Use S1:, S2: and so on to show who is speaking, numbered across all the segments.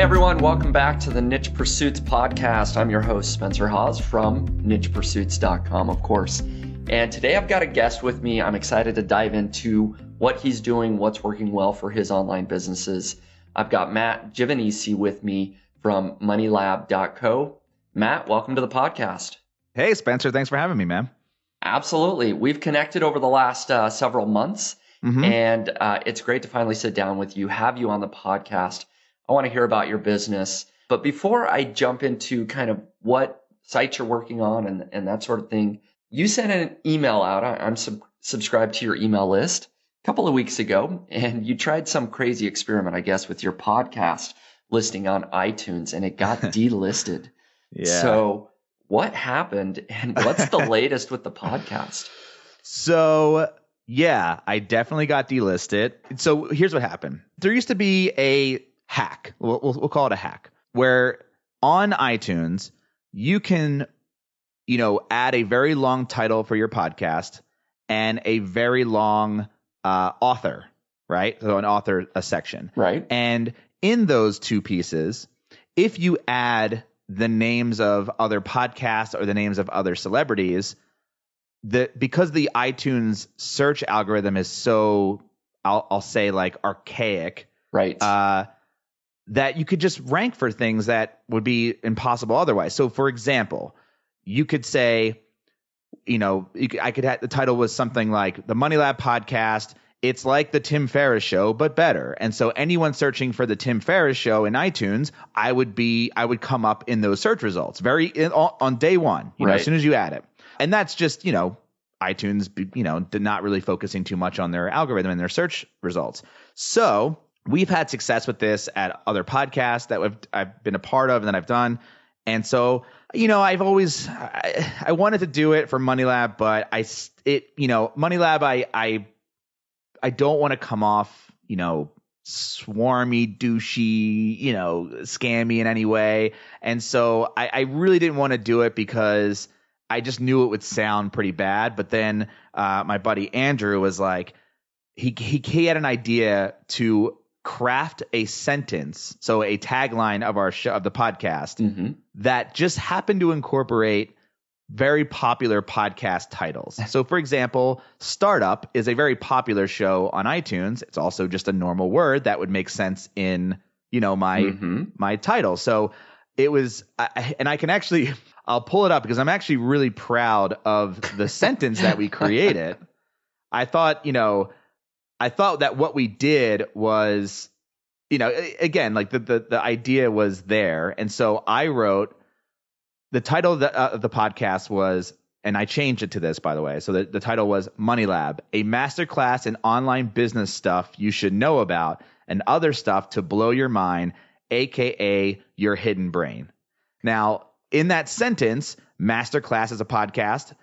S1: everyone, welcome back to the Niche Pursuits podcast. I'm your host, Spencer Hawes from nichepursuits.com, of course. And today I've got a guest with me. I'm excited to dive into what he's doing, what's working well for his online businesses. I've got Matt Giovanisci with me from moneylab.co. Matt, welcome to the podcast.
S2: Hey, Spencer. Thanks for having me, man.
S1: Absolutely. We've connected over the last several months, and it's great to finally sit down with you, have you on the podcast. I want to hear about your business. But before I jump into kind of what sites you're working on and that sort of thing, you sent an email out. I'm subscribed to your email list a couple of weeks ago, and you tried some crazy experiment, I guess, with your podcast listing on iTunes, and it got delisted.
S2: Yeah.
S1: So what happened, and what's the latest with the podcast?
S2: So, yeah, I definitely got delisted. So here's what happened. There used to be a hack. We'll call it a hack, where on iTunes, you can, add a very long title for your podcast and a very long author, right? So an author, a section.
S1: Right.
S2: And in those two pieces, if you add the names of other podcasts or the names of other celebrities, because the iTunes search algorithm is so, I'll say, like, archaic,
S1: right?
S2: That you could just rank for things that would be impossible otherwise. So, for example, you could say, I could have the title was something like the Money Lab podcast. It's like the Tim Ferriss show, but better. And so anyone searching for the Tim Ferriss show in iTunes, I would come up in those search results on day one,
S1: right.
S2: As soon as you add it. And that's just, iTunes, did not really focusing too much on their algorithm and their search results. So we've had success with this at other podcasts that I've been a part of and that I've done. And so, I've always, I wanted to do it for Money Lab, but Money Lab, I don't want to come off, swarmy, douchey, scammy in any way. And so I really didn't want to do it because I just knew it would sound pretty bad. But then my buddy Andrew was like, he had an idea to craft a sentence, so a tagline of our show, of the podcast, that just happened to incorporate very popular podcast titles. So, for example, Startup is a very popular show on iTunes. It's also just a normal word that would make sense in, my title. So it was, and I can actually, I'll pull it up because I'm actually really proud of the sentence that we created. I thought that what we did was, again, like the idea was there. And so I wrote, the title of the podcast was, and I changed it to this, by the way. So the title was Money Lab, a masterclass in online business stuff you should know about and other stuff to blow your mind, AKA your hidden brain. Now, in that sentence, masterclass is a podcast.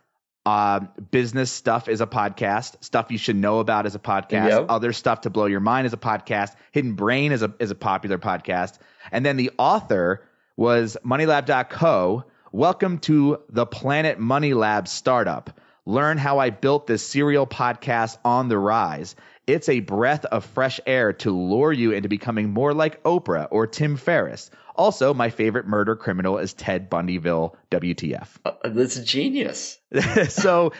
S2: Business stuff is a podcast. Stuff you should know about is a podcast.
S1: Yep.
S2: Other stuff to blow your mind is a podcast. Hidden Brain is a popular podcast. And then the author was moneylab.co. Welcome to the Planet Money Lab startup. Learn how I built this serial podcast on the rise. It's a breath of fresh air to lure you into becoming more like Oprah or Tim Ferriss. Also, my favorite murder criminal is Ted Bundyville, WTF.
S1: That's genius.
S2: So,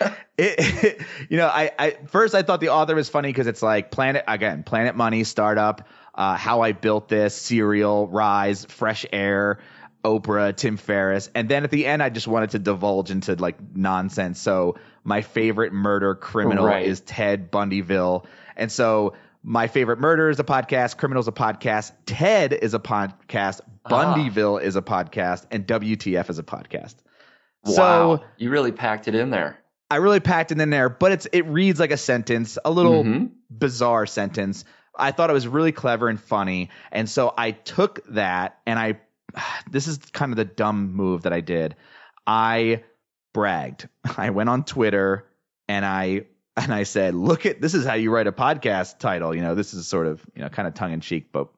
S2: first I thought the author was funny because it's like Planet Money, startup, how I built this, serial, rise, fresh air, Oprah, Tim Ferriss. And then at the end, I just wanted to divulge into like nonsense. So my favorite murder criminal is Ted Bundyville. And so my favorite murder is a podcast, criminal is a podcast, Ted is a podcast, Bundyville is a podcast, and WTF is a podcast.
S1: Wow. So you really packed it in there.
S2: I really packed it in there, but it reads like a sentence, a little bizarre sentence. I thought it was really clever and funny. And so I took that and this is kind of the dumb move that I did. I bragged. I went on Twitter and I said, this is how you write a podcast title. This is sort of, kind of tongue in cheek, but,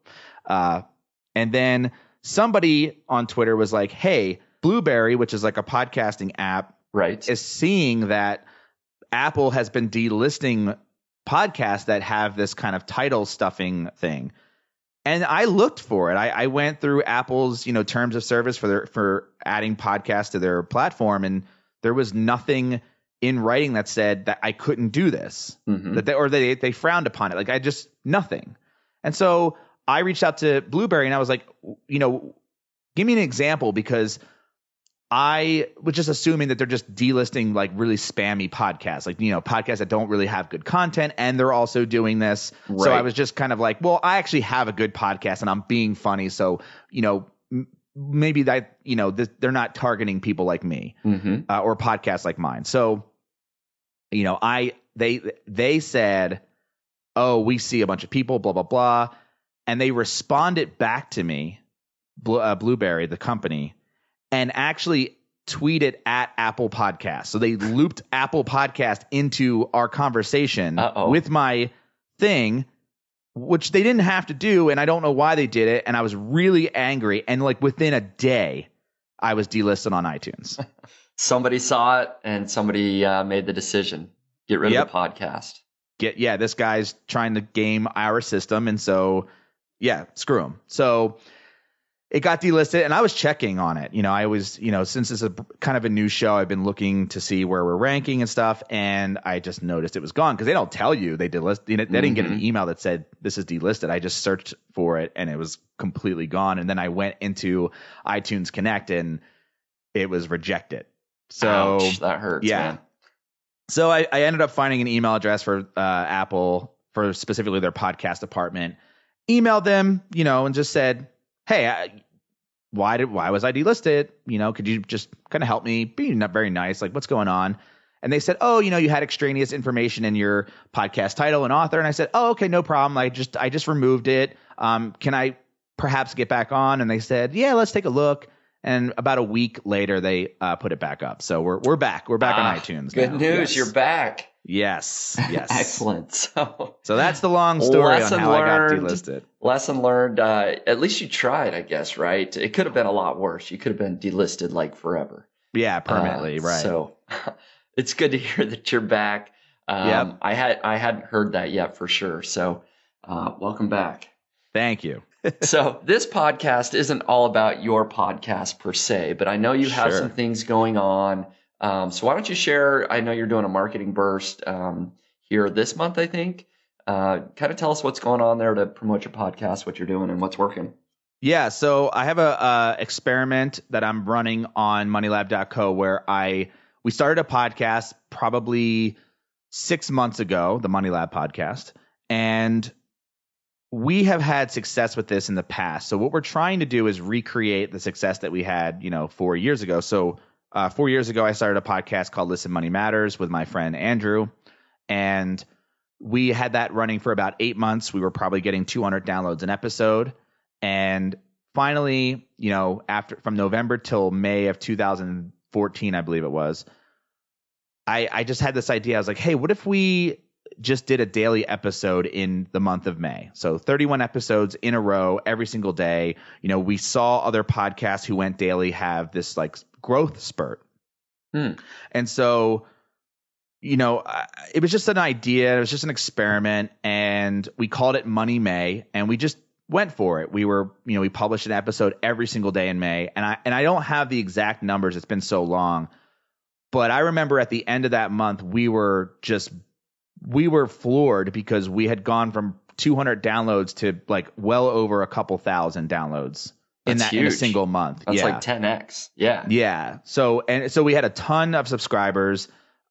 S2: and then somebody on Twitter was like, hey, Blueberry, which is like a podcasting app, is seeing that Apple has been delisting podcasts that have this kind of title stuffing thing. And I looked for it. I went through Apple's, terms of service for adding podcasts to their platform, and there was nothing in writing that said that I couldn't do this, that they frowned upon it. Like nothing. And so I reached out to Blueberry and I was like, give me an example, because I was just assuming that they're just delisting like really spammy podcasts, like, podcasts that don't really have good content, and they're also doing this. Right. So I was just kind of like, well, I actually have a good podcast and I'm being funny. So, maybe that, they're not targeting people like me or podcasts like mine. So, they said, oh, we see a bunch of people, blah, blah, blah. And they responded back to me, Blueberry, the company, and actually tweeted at Apple Podcast. So they looped Apple Podcast into our conversation with my thing, which they didn't have to do. And I don't know why they did it. And I was really angry. And like within a day, I was delisted on iTunes.
S1: Somebody saw it and somebody made the decision. Get rid of the podcast.
S2: This guy's trying to game our system. And so, screw him. So it got delisted, and I was checking on it. I was, since it's a kind of a new show, I've been looking to see where we're ranking and stuff, and I just noticed it was gone, because they don't tell you they delist. They didn't get an email that said this is delisted. I just searched for it, and it was completely gone. And then I went into iTunes Connect, and it was rejected. So
S1: ouch, that hurts, man.
S2: So I ended up finding an email address for Apple, for specifically their podcast department. Emailed them, and just said, hey, why was I delisted? Could you just kind of help me? Be not very nice. Like, what's going on? And they said, oh, you had extraneous information in your podcast title and author. And I said, oh, okay, no problem. I just removed it. Can I perhaps get back on? And they said, yeah, let's take a look. And about a week later, they put it back up. So we're back. We're back on iTunes.
S1: Good
S2: now.
S1: news.
S2: Yes.
S1: You're back.
S2: Yes.
S1: Excellent. So
S2: that's the long story on how I got delisted.
S1: Lesson learned. At least you tried, I guess, right? It could have been a lot worse. You could have been delisted like forever.
S2: Yeah, permanently, right.
S1: So it's good to hear that you're back. I hadn't heard that yet for sure. So welcome back.
S2: Thank you.
S1: So this podcast isn't all about your podcast per se, but I know you have some things going on. So why don't you share? I know you're doing a marketing burst here this month, I think. Kind of tell us what's going on there to promote your podcast, what you're doing, and what's working.
S2: Yeah, so I have a experiment that I'm running on moneylab.co where we started a podcast probably 6 months ago, the Money Lab podcast, and we have had success with this in the past. So what we're trying to do is recreate the success that we had, 4 years ago. So 4 years ago, I started a podcast called Listen Money Matters with my friend Andrew, and we had that running for about 8 months. We were probably getting 200 downloads an episode. And finally, from November till May of 2014, I believe it was, I just had this idea. I was like, hey, what if we just did a daily episode in the month of May? So 31 episodes in a row every single day. We saw other podcasts who went daily have this like growth spurt. And so, it was just an idea. It was just an experiment, and we called it Money May, and we just went for it. We published an episode every single day in May, and I don't have the exact numbers. It's been so long, but I remember at the end of that month, we were floored because we had gone from 200 downloads to like well over a couple thousand downloads in a single month.
S1: That's like 10x. Yeah.
S2: Yeah. So we had a ton of subscribers.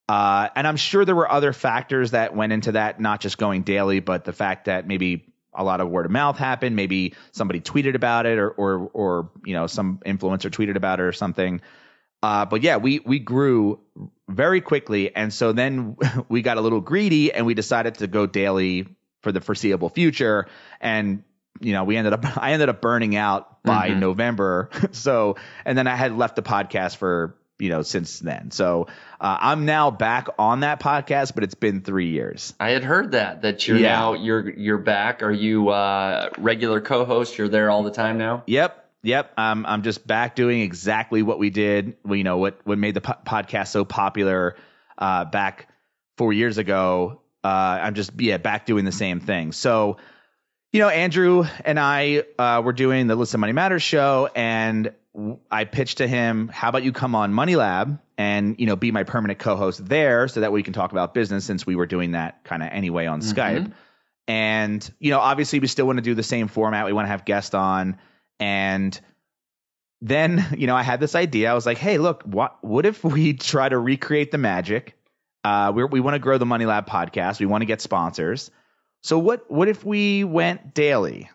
S2: And I'm sure there were other factors that went into that, not just going daily, but the fact that maybe a lot of word of mouth happened. Maybe somebody tweeted about it or some influencer tweeted about it or something. But yeah, we grew very quickly. And so then we got a little greedy and we decided to go daily for the foreseeable future. And, I ended up burning out by November. So, and then I had left the podcast for, since then. So I'm now back on that podcast, but it's been 3 years.
S1: I had heard that you're now you're back. Are you regular co-host? You're there all the time now?
S2: Yep. I'm just back doing exactly what we did. What made the podcast so popular back 4 years ago. I'm just back doing the same thing. So, Andrew and I were doing the Listen Money Matters show, and I pitched to him, how about you come on Money Lab and, be my permanent co-host there so that we can talk about business, since we were doing that kind of anyway on Skype. And, obviously we still want to do the same format. We want to have guests on. And then, I had this idea. I was like, hey, look, what if we try to recreate the magic? We want to grow the Money Lab podcast. We want to get sponsors. So what if we went daily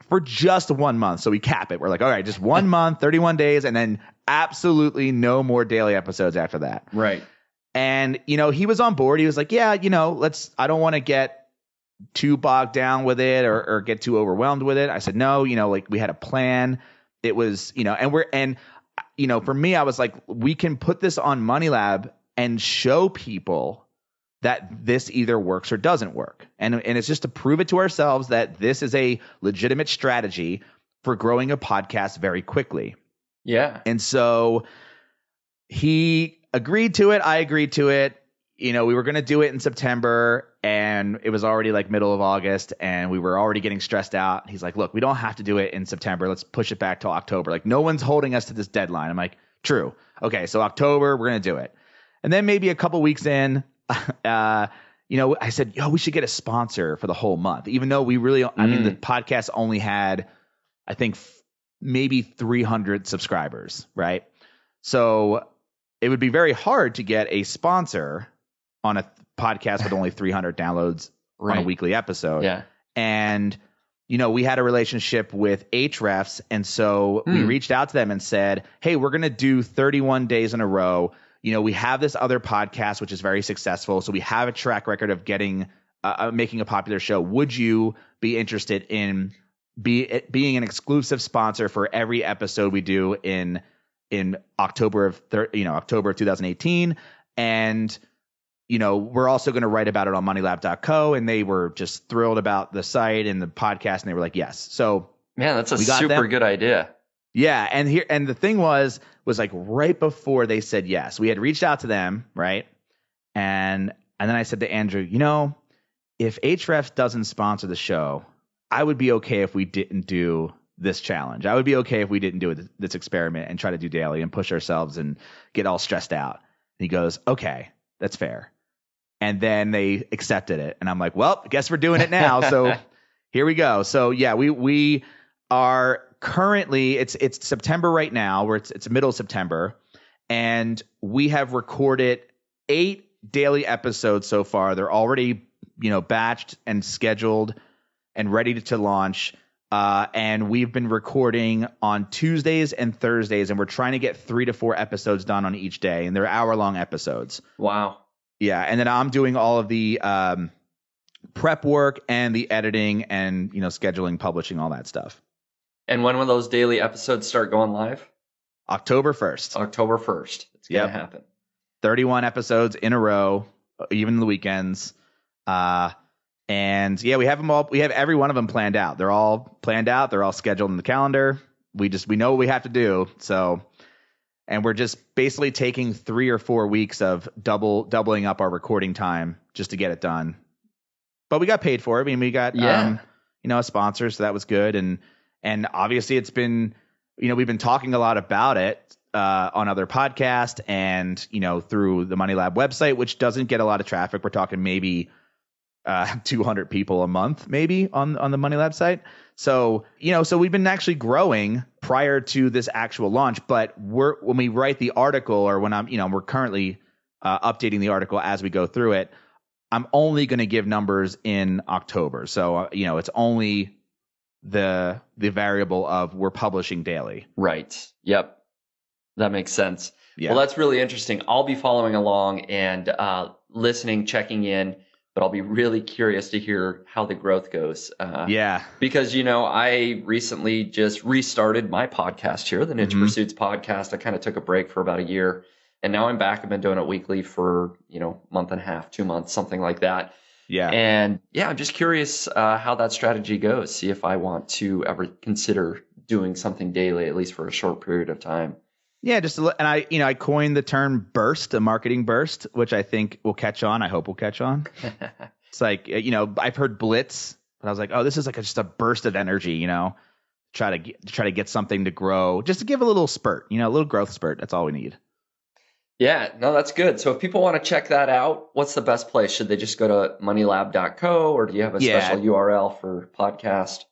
S2: for just 1 month? So we cap it. We're like, all right, just 1 month, 31 days, and then absolutely no more daily episodes after that.
S1: Right.
S2: And, he was on board. He was like, yeah, I don't want to get too bogged down with it or get too overwhelmed with it. I said, no, we had a plan. It was, for me, I was like, we can put this on Money Lab and show people that this either works or doesn't work. And it's just to prove it to ourselves that this is a legitimate strategy for growing a podcast very quickly.
S1: Yeah.
S2: And so he agreed to it. I agreed to it. We were going to do it in September, and it was already like middle of August, and we were already getting stressed out. He's like, look, we don't have to do it in September. Let's push it back till October. Like, no one's holding us to this deadline. I'm like, true. Okay, so October, we're going to do it. And then maybe a couple weeks in, I said, we should get a sponsor for the whole month, even though we really, the podcast only had, I think, maybe 300 subscribers, right? So it would be very hard to get a sponsor on a podcast with only 300 downloads on a weekly episode.
S1: Yeah.
S2: And, we had a relationship with Ahrefs. And so we reached out to them and said, hey, we're going to do 31 days in a row. We have this other podcast, which is very successful. So we have a track record of making a popular show. Would you be interested in being an exclusive sponsor for every episode we do in October of 2018? And, we're also going to write about it on moneylab.co. And they were just thrilled about the site and the podcast. And they were like, yes. So
S1: man, that's a super good idea.
S2: Yeah. And the thing was like right before they said yes, we had reached out to them. Right. And then I said to Andrew, if Ahrefs doesn't sponsor the show, I would be okay if we didn't do this challenge. I would be okay if we didn't do this experiment and try to do daily and push ourselves and get all stressed out. And he goes, okay, that's fair. And then they accepted it. And I'm like, well, I guess we're doing it now. So here we go. So yeah, we are currently, it's September right now, where it's middle of September, and we have recorded 8 daily episodes so far. They're already, batched and scheduled and ready to launch. And we've been recording on Tuesdays and Thursdays, and we're trying to get 3 to 4 episodes done on each day, and they're hour-long episodes.
S1: Wow.
S2: Yeah, and then I'm doing all of the prep work and the editing and, scheduling, publishing, all that stuff.
S1: And when will those daily episodes start going live?
S2: October 1st.
S1: October 1st. It's going to happen.
S2: 31 episodes in a row, even the weekends. And yeah, we have them all. We have every one of them planned out. They're all planned out. They're all scheduled in the calendar. We know what we have to do. So, and we're just basically taking 3 or 4 weeks of doubling up our recording time just to get it done. But we got paid for it. I mean, we got, a sponsor. So that was good. And obviously it's been, we've been talking a lot about it on other podcasts and, through the Money Lab website, which doesn't get a lot of traffic. We're talking maybe 200 people a month, maybe on the Money Lab site. So, so we've been actually growing prior to this actual launch. But when we write the article, or when we're currently updating the article as we go through it, I'm only going to give numbers in October. So, it's only the variable of we're publishing daily.
S1: Right. Yep. That makes sense.
S2: Yeah.
S1: Well, that's really interesting. I'll be following along and listening, checking in, but I'll be really curious to hear how the growth goes. Because, I recently just restarted my podcast here, the Niche Pursuits podcast. I kind of took a break for about a year, and now I'm back. I've been doing it weekly for, month and a half, 2 months, something like that.
S2: Yeah.
S1: And yeah, I'm just curious how that strategy goes. See if I want to ever consider doing something daily, at least for a short period of time.
S2: Yeah, and I coined the term burst, a marketing burst, which I think will catch on. I hope will catch on. It's like, I've heard blitz But I was like, oh, this is like just a burst of energy, try to get something to grow, just to give a little spurt, a little growth spurt. That's all we need.
S1: Yeah, no, that's good. So if people want to check that out, what's the best place? Should they just go to moneylab.co, or do you have a special URL for podcast?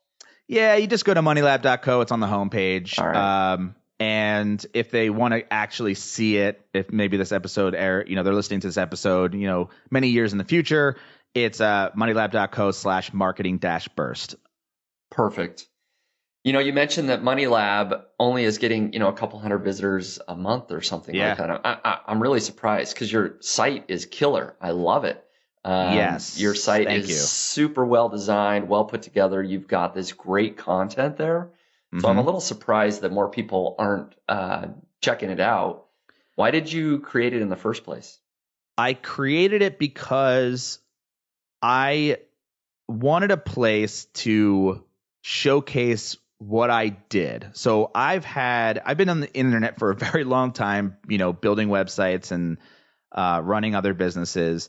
S2: Yeah, you just go to moneylab.co. It's on the homepage.
S1: All right.
S2: And if they want to actually see it, if maybe this episode they're listening to this episode, many years in the future, it's moneylab.co/marketing-burst.
S1: Perfect. You mentioned that Money Lab only is getting, a couple hundred visitors a month or something like that. I'm really surprised because your site is killer. I love it.
S2: Yes.
S1: Your site is super well designed, well put together. You've got this great content there. So I'm a little surprised that more people aren't checking it out. Why did you create it in the first place?
S2: I created it because I wanted a place to showcase what I did. So I've been on the internet for a very long time, building websites and running other businesses.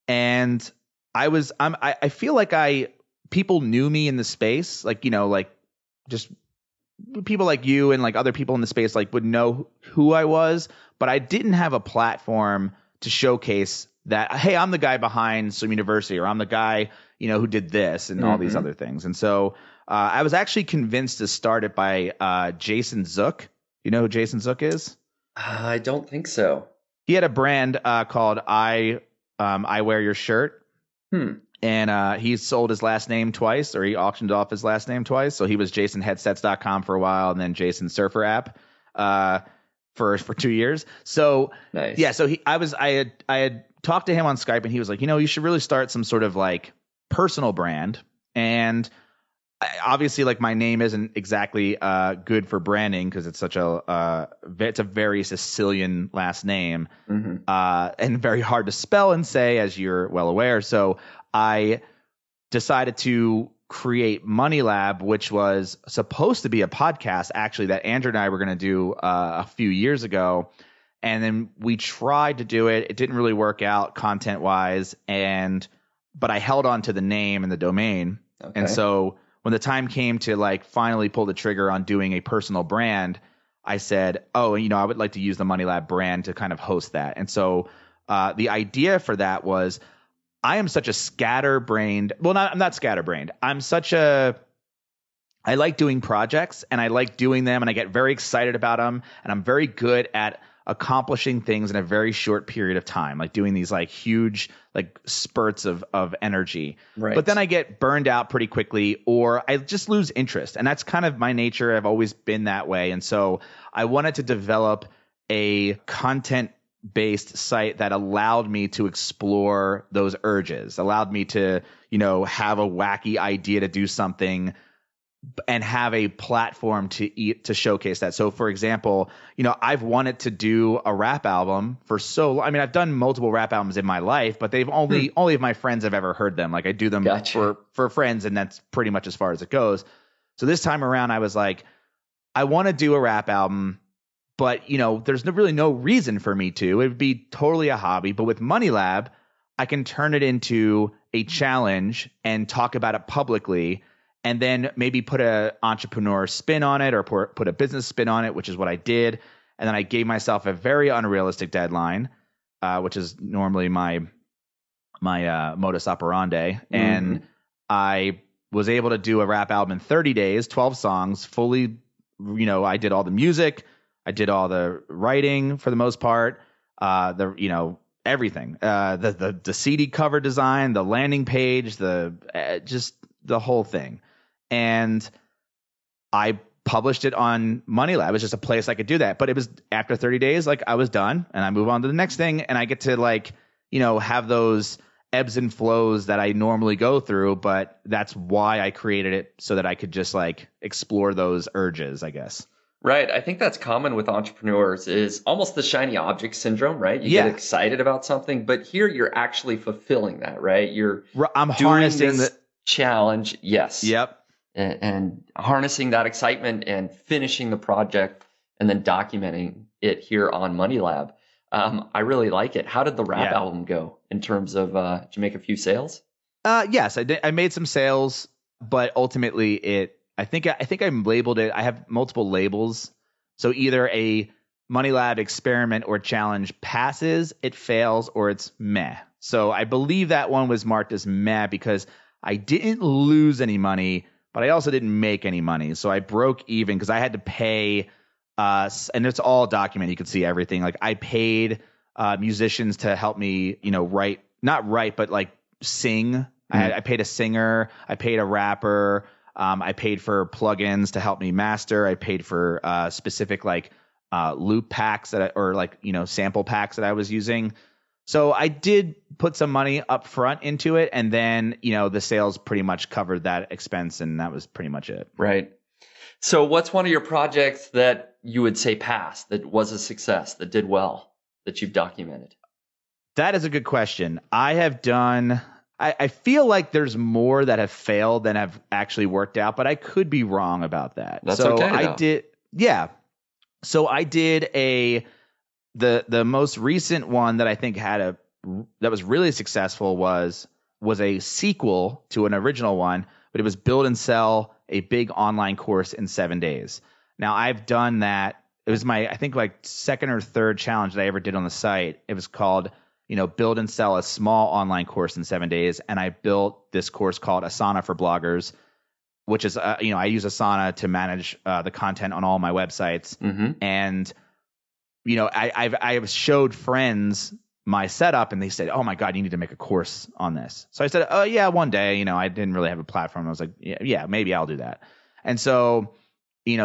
S2: And I feel like people knew me in the space, like just people like you and like other people in the space like would know who I was, but I didn't have a platform to showcase that, hey, I'm the guy behind Swim University, or I'm the guy, who did this and all these other things. And so I was actually convinced to start it by Jason Zook. You know who Jason Zook is?
S1: I don't think so.
S2: He had a brand called I Wear Your Shirt. And he sold his last name twice, or he auctioned off his last name twice. So he was JasonHeadsets.com for a while, and then Jason Surfer app for 2 years. So
S1: nice.
S2: Yeah, so I had talked to him on Skype, and he was like, you should really start some sort of like personal brand. And obviously, like, my name isn't exactly good for branding because it's such it's a very Sicilian last name, and very hard to spell and say, as you're well aware. So I decided to create Money Lab, which was supposed to be a podcast, actually, that Andrew and I were going to do a few years ago. And then we tried to do it. It didn't really work out content-wise, but I held on to the name and the domain. Okay. And so when the time came to like finally pull the trigger on doing a personal brand, I said, I would like to use the Money Lab brand to kind of host that. And so the idea for that was, I am such a scatterbrained. Well, I'm not scatterbrained. I like doing projects, and I like doing them, and I get very excited about them, and I'm very good at accomplishing things in a very short period of time, like doing these like huge like spurts of energy. Right. But then I get burned out pretty quickly, or I just lose interest. And that's kind of my nature. I've always been that way. And so I wanted to develop a content-based site that allowed me to explore those urges, allowed me to, have a wacky idea to do something and have a platform to showcase that. So, for example, I've wanted to do a rap album for so long. I mean, I've done multiple rap albums in my life, but they've only of my friends have ever heard them. Like, I do them for friends, and that's pretty much as far as it goes. So this time around, I was like, I want to do a rap album, but there's really no reason for me to. It would be totally a hobby. But with Money Lab, I can turn it into a challenge and talk about it publicly, and then maybe put an entrepreneur spin on it, or put a business spin on it, which is what I did. And then I gave myself a very unrealistic deadline, which is normally my modus operandi. And I was able to do a rap album in 30 days, 12 songs, fully. I did all the music, I did all the writing for the most part, everything, the CD cover design, the landing page, just the whole thing. And I published it on Money Lab. It was just a place I could do that. But it was after 30 days, like, I was done, and I move on to the next thing, and I get to have those ebbs and flows that I normally go through. But that's why I created it, so that I could just like explore those urges, I guess.
S1: Right. I think that's common with entrepreneurs, is almost the shiny object syndrome, right? You get excited about something, but here you're actually fulfilling that, right?
S2: I'm harnessing the
S1: challenge. Yes.
S2: Yep.
S1: And harnessing that excitement and finishing the project and then documenting it here on Money Lab. I really like it. How did the rap album go in terms of, did you make a few sales?
S2: Yes, I did. I made some sales. but ultimately I think I'm labeled it. I have multiple labels. So either a Money Lab experiment or challenge passes, it fails, or it's meh. So I believe that one was marked as meh because I didn't lose any money, but I also didn't make any money. So I broke even because I had to pay, and it's all documented. You can see everything. Like I paid musicians to help me, not write, but like sing. I paid a singer. I paid a rapper. I paid for plugins to help me master. I paid for specific loop packs sample packs that I was using. So I did put some money up front into it, and then the sales pretty much covered that expense, and that was pretty much it.
S1: Right. So what's one of your projects that you would say passed, that was a success, that did well, that you've documented?
S2: That is a good question. I have done. I feel like there's more that have failed than have actually worked out, but I could be wrong about that.
S1: That's okay, though.
S2: I did. Yeah. So I did the most recent one that I think that was really successful was a sequel to an original one, but it was build and sell a big online course in 7 days. Now I've done that. It was my, I think, second or third challenge that I ever did on the site. It was called, build and sell a small online course in 7 days. And I built this course called Asana for Bloggers, which is, I use Asana to manage the content on all my websites.
S1: Mm-hmm.
S2: And, I've showed friends my setup and they said, oh my God, you need to make a course on this. So I said, oh yeah, one day, I didn't really have a platform. I was like, yeah, maybe I'll do that. And so,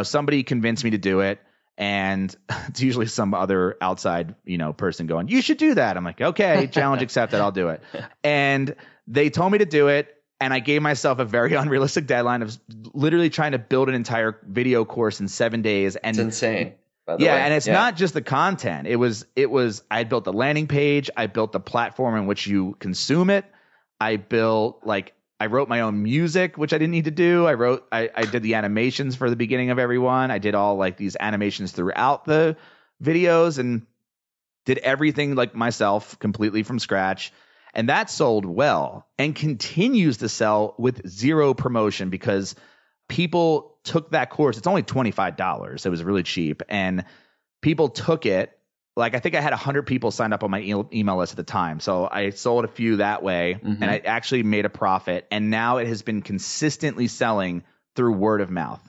S2: somebody convinced me to do it. And it's usually some other outside, person going, you should do that. I'm like, okay, challenge accepted. I'll do it. And they told me to do it. And I gave myself a very unrealistic deadline of literally trying to build an entire video course in 7 days. And
S1: it's insane. By the way.
S2: And it's not just the content. It was, I built the landing page. I built the platform in which you consume it. I wrote my own music, which I didn't need to do. I did the animations for the beginning of every one. I did all these animations throughout the videos and did everything myself completely from scratch. And that sold well and continues to sell with zero promotion because people took that course. It's only $25. It was really cheap. And people took it. I think I had 100 people signed up on my email list at the time. So I sold a few that way and I actually made a profit. And now it has been consistently selling through word of mouth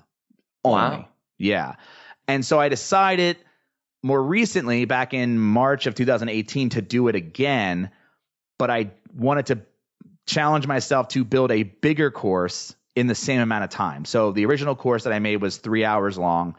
S2: only.
S1: Wow.
S2: Yeah. And so I decided more recently, back in March of 2018, to do it again. But I wanted to challenge myself to build a bigger course in the same amount of time. So the original course that I made was 3 hours long.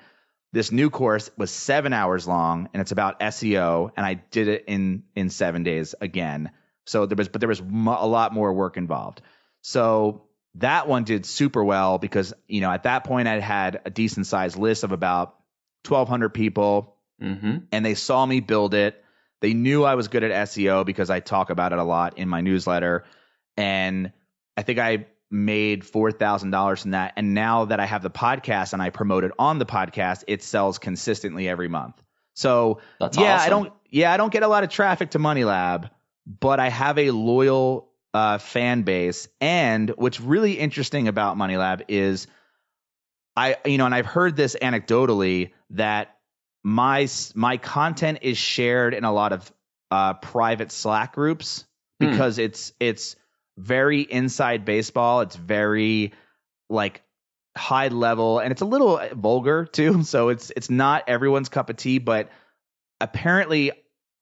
S2: This new course was 7 hours long, and it's about SEO, and I did it in 7 days again. So there was a lot more work involved. So that one did super well because, at that point I had a decent sized list of about 1,200 people, and they saw me build it. They knew I was good at SEO because I talk about it a lot in my newsletter. And I think I made $4,000 from that. And now that I have the podcast and I promote it on the podcast, it sells consistently every month. So
S1: that's awesome.
S2: I don't get a lot of traffic to Money Lab, but I have a loyal fan base. And what's really interesting about Money Lab is and I've heard this anecdotally that my content is shared in a lot of private Slack groups because it's very inside baseball. It's very high level and it's a little vulgar too. So it's not everyone's cup of tea, but apparently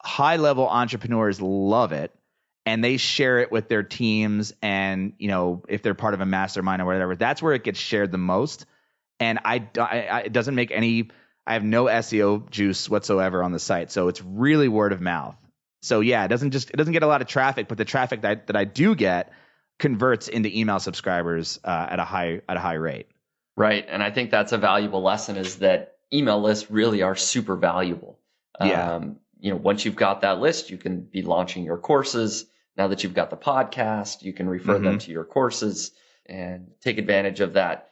S2: high level entrepreneurs love it and they share it with their teams. And, if they're part of a mastermind or whatever, that's where it gets shared the most. And it doesn't make I have no SEO juice whatsoever on the site. So it's really word of mouth. So yeah, it doesn't get a lot of traffic, but the traffic that I do get converts into email subscribers at a high rate.
S1: Right. And I think that's a valuable lesson, is that email lists really are super valuable.
S2: Yeah.
S1: Once you've got that list, you can be launching your courses. Now that you've got the podcast, you can refer them to your courses and take advantage of that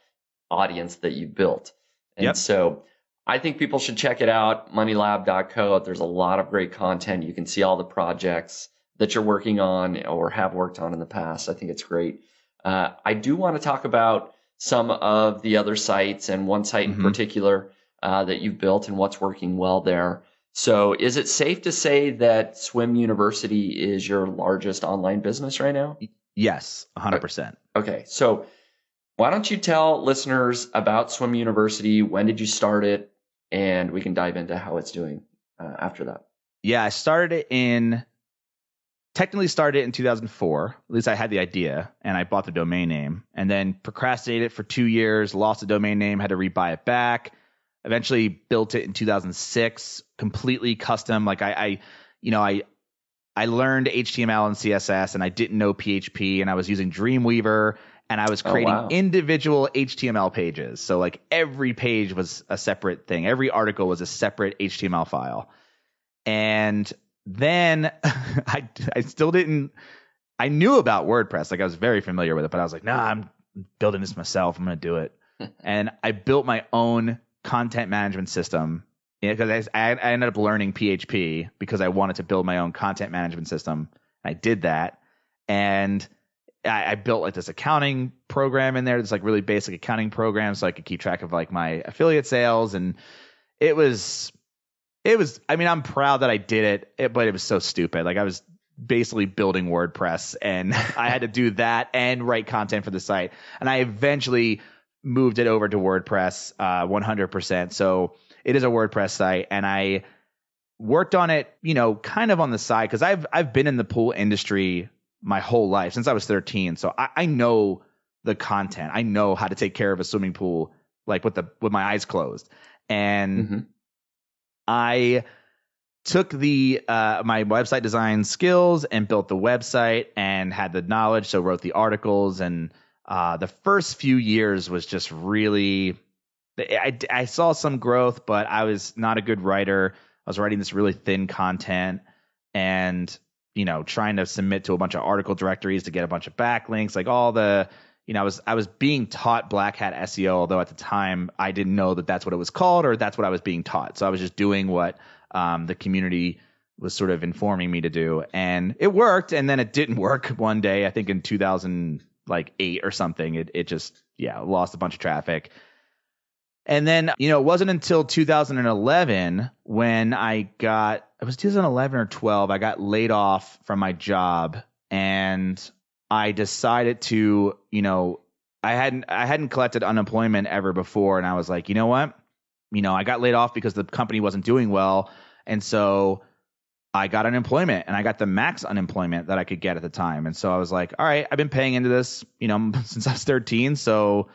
S1: audience that you built. And so I think people should check it out, moneylab.co. There's a lot of great content. You can see all the projects that you're working on or have worked on in the past. I think it's great. I do want to talk about some of the other sites and one site in particular that you've built and what's working well there. So is it safe to say that Swim University is your largest online business right now?
S2: Yes, 100%.
S1: Okay. So why don't you tell listeners about Swim University? When did you start it? And we can dive into how it's doing after that.
S2: Yeah, I technically started it in 2004. At least I had the idea, and I bought the domain name, and then procrastinated it for 2 years, lost the domain name, had to rebuy it back. Eventually built it in 2006, completely custom. Like I learned HTML and CSS, and I didn't know PHP, and I was using Dreamweaver, and I was creating individual HTML pages. So like every page was a separate thing. Every article was a separate HTML file. And then I still didn't, I knew about WordPress. Like I was very familiar with it, but I was like, nah, I'm building this myself. I'm going to do it. And I built my own content management system because I ended up learning PHP because I wanted to build my own content management system. I did that. And I built like this accounting program in there. This like really basic accounting program so I could keep track of like my affiliate sales. And it was, I mean, I'm proud that I did it, but it was so stupid. Like I was basically building WordPress and I had to do that and write content for the site. And I eventually moved it over to WordPress 100%. So it is a WordPress site, and I worked on it, kind of on the side because I've been in the pool industry my whole life since I was 13. So I know the content. I know how to take care of a swimming pool like with my eyes closed. And I took my website design skills and built the website and had the knowledge, so wrote the articles. And the first few years was just really, I saw some growth, but I was not a good writer. I was writing this really thin content and, trying to submit to a bunch of article directories to get a bunch of backlinks, like all the, I was being taught Black Hat SEO, although at the time I didn't know that that's what it was called or that's what I was being taught. So I was just doing what the community was sort of informing me to do, and it worked. And then it didn't work one day. I think in 2008 or something, it just lost a bunch of traffic. And then it wasn't until 2011 when it was 2011 or 12. I got laid off from my job, and I decided to, I hadn't collected unemployment ever before. And I was like, you know what? I got laid off because the company wasn't doing well. And so I got unemployment, and I got the max unemployment that I could get at the time. And so I was like, all right, I've been paying into this, since I was 13. So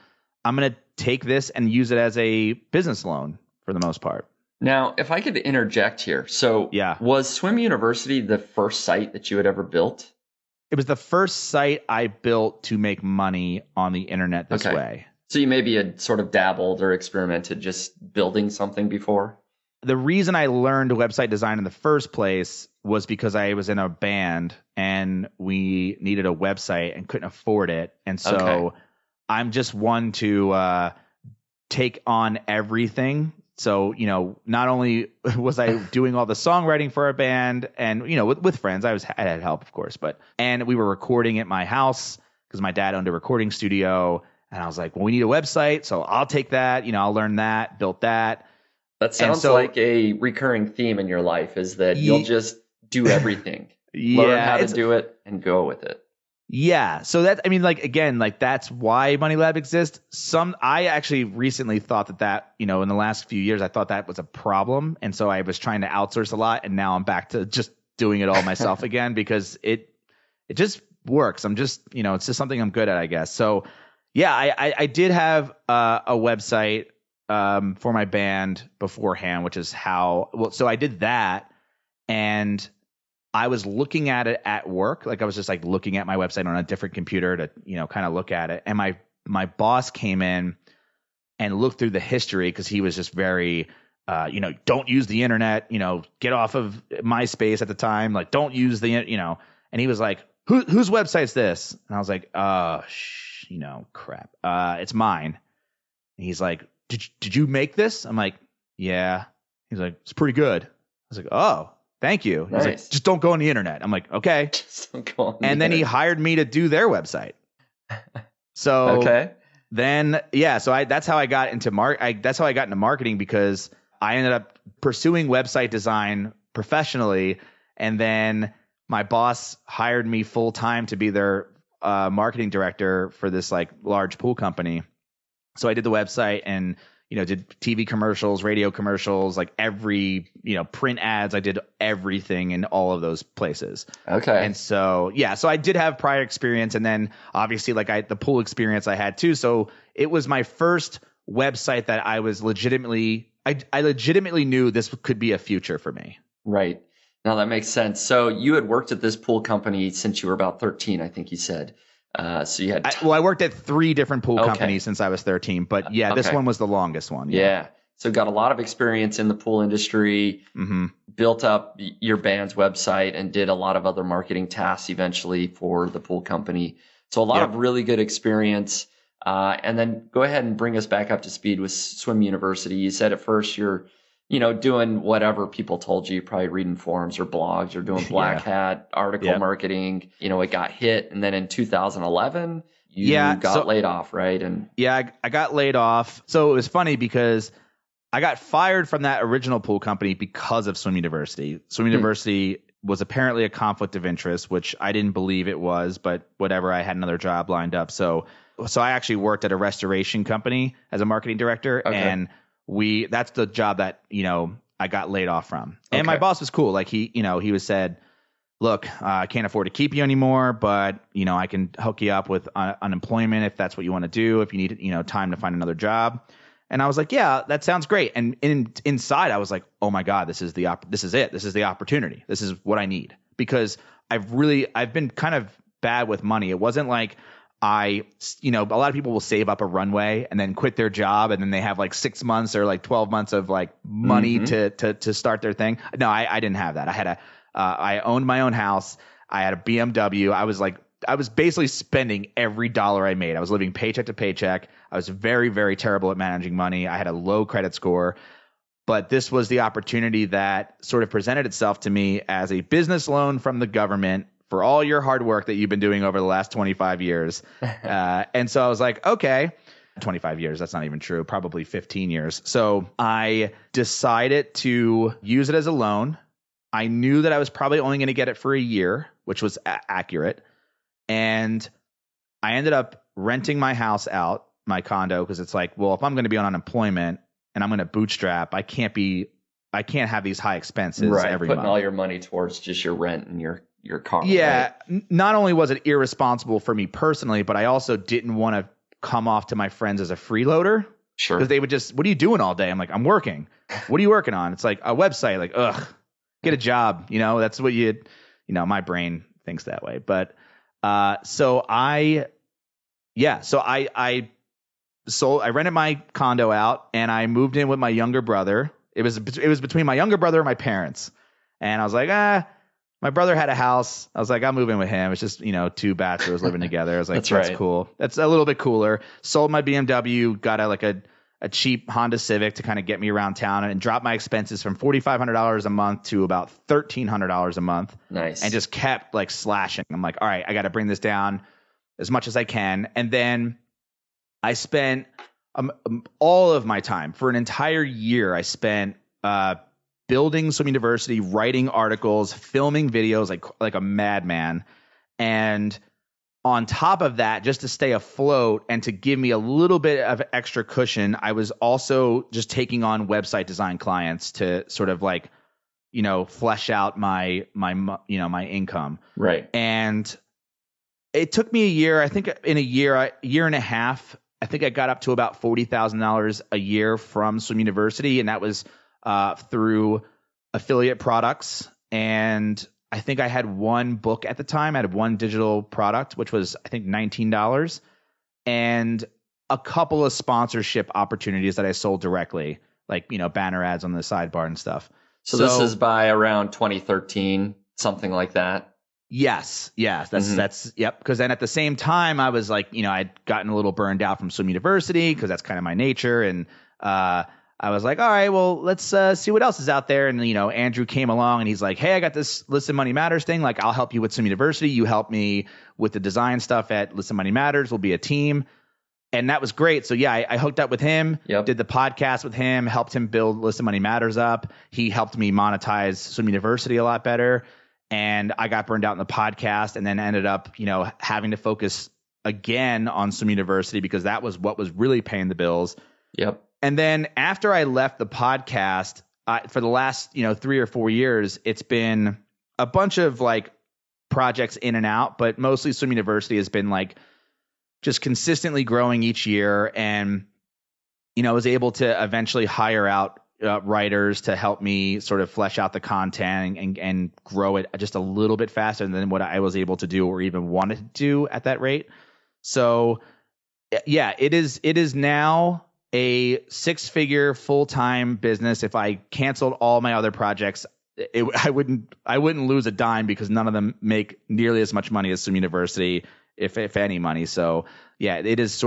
S2: I'm going to take this and use it as a business loan for the most part.
S1: Now, if I could interject here. So was Swim University the first site that you had ever built?
S2: It was the first site I built to make money on the internet this way.
S1: So you maybe had sort of dabbled or experimented just building something before?
S2: The reason I learned website design in the first place was because I was in a band and we needed a website and couldn't afford it. And so I'm just one to take on everything. So, not only was I doing all the songwriting for our band and, with friends, I had help, of course, and we were recording at my house because my dad owned a recording studio. And I was like, well, we need a website. So I'll take that, I'll learn that, built that.
S1: That sounds like a recurring theme in your life is that you'll just do everything, learn how to do it and go with it.
S2: Yeah. So that's why Money Lab exists. I actually recently thought that, in the last few years, I thought that was a problem. And so I was trying to outsource a lot. And now I'm back to just doing it all myself again because it just works. I'm just, it's just something I'm good at, I guess. So yeah, I did have a website for my band beforehand, which is so I did that. And I was looking at it at work. Like I was just like looking at my website on a different computer to, kind of look at it. And my boss came in and looked through the history because he was just very, don't use the internet, get off of MySpace at the time. Like don't use the, and he was like, whose website's this? And I was like, crap. It's mine. And he's like, did you make this? I'm like, yeah. He's like, it's pretty good. I was like, oh, thank you. He's like, just don't go on the internet. I'm like, okay.
S1: Just don't go on
S2: and then he hired me to do their website. So
S1: Okay.
S2: then, that's how I got into marketing, because I ended up pursuing website design professionally, and then my boss hired me full time to be their marketing director for this like large pool company. So I did the website and, did TV commercials, radio commercials, like every, print ads. I did everything in all of those places.
S1: Okay.
S2: And so, so I did have prior experience, and then obviously the pool experience I had too. So it was my first website that I was I legitimately knew this could be a future for me.
S1: Right. Now that makes sense. So you had worked at this pool company since you were about 13, I think you said. So you had.
S2: I worked at 3 different pool companies since I was 13, but this one was the longest one.
S1: Yeah. So got a lot of experience in the pool industry, built up your band's website, and did a lot of other marketing tasks eventually for the pool company. So a lot of really good experience. And then go ahead and bring us back up to speed with Swim University. You said at first you're, doing whatever people told you, probably reading forums or blogs or doing black hat article marketing. It got hit. And then in 2011, you got laid off, right? And
S2: I got laid off. So it was funny because I got fired from that original pool company because of Swim University. Swim University was apparently a conflict of interest, which I didn't believe it was, but whatever, I had another job lined up. So I actually worked at a restoration company as a marketing director, and that's the job that, I got laid off from. And my boss was cool. Like he was said, look, I can't afford to keep you anymore, but, I can hook you up with unemployment if that's what you want to do, if you need, time to find another job. And I was like, yeah, that sounds great. And inside I was like, oh my God, this is it. This is the opportunity. This is what I need, because I've been kind of bad with money. It wasn't like a lot of people will save up a runway and then quit their job, and then they have like 6 months or like 12 months of like money to start their thing. No, I didn't have that. I owned my own house. I had a BMW. I was basically spending every dollar I made. I was living paycheck to paycheck. I was very, very terrible at managing money. I had a low credit score, but this was the opportunity that sort of presented itself to me as a business loan from the government for all your hard work that you've been doing over the last 25 years. And so I was like, okay, 25 years. That's not even true. Probably 15 years. So I decided to use it as a loan. I knew that I was probably only going to get it for a year, which was accurate. And I ended up renting my house out, my condo, because it's like, well, if I'm going to be on unemployment and I'm going to bootstrap, I can't have these high expenses every month.
S1: Putting all your money towards just your rent and your car.
S2: Yeah.
S1: Right?
S2: Not only was it irresponsible for me personally, but I also didn't want to come off to my friends as a freeloader.
S1: Sure.
S2: Because they would just, what are you doing all day? I'm like, I'm working. What are you working on? It's like a website. Like, ugh, get a job. That's what my brain thinks that way. But so I rented my condo out and I moved in with my younger brother. It was between my younger brother and my parents. And I was like, my brother had a house. I was like, I'll move in with him. It's just, 2 bachelors living together. I was like, that's cool. That's a little bit cooler. Sold my BMW, got a cheap Honda Civic to kind of get me around town, and dropped my expenses from $4,500 a month to about $1,300 a month.
S1: Nice.
S2: And just kept like slashing. I'm like, all right, I got to bring this down as much as I can. And then I spent all of my time for an entire year. I spent building Swim University, writing articles, filming videos like a madman. And on top of that, just to stay afloat and to give me a little bit of extra cushion, I was also just taking on website design clients to sort of like, flesh out my income.
S1: Right.
S2: And it took me a year. I think in a year and a half, I think I got up to about $40,000 a year from Swim University, and that was through affiliate products. And I think I had one book at the time. I had one digital product, which was, I think, $19, and a couple of sponsorship opportunities that I sold directly, like, banner ads on the sidebar and stuff.
S1: So this is by around 2013, something like that.
S2: Yes. That's yep. Because then at the same time, I was like, I'd gotten a little burned out from Swim University because that's kind of my nature. And I was like, all right, well, let's see what else is out there. And, Andrew came along and he's like, hey, I got this Listen Money Matters thing. Like, I'll help you with Swim University. You help me with the design stuff at Listen Money Matters. We'll be a team. And that was great. So, yeah, I hooked up with him, did the podcast with him, helped him build Listen Money Matters up. He helped me monetize Swim University a lot better. And I got burned out in the podcast and then ended up, having to focus again on Swim University because that was what was really paying the bills.
S1: Yep.
S2: And then after I left the podcast, for the last, 3 or 4 years, it's been a bunch of like projects in and out, but mostly Swim University has been like just consistently growing each year. And, I was able to eventually hire out writers to help me sort of flesh out the content and grow it just a little bit faster than what I was able to do or even wanted to do at that rate. So yeah, it is now a 6-figure full-time business. If I canceled all my other projects, I wouldn't lose a dime because none of them make nearly as much money as Swim University, if any money. So yeah, it is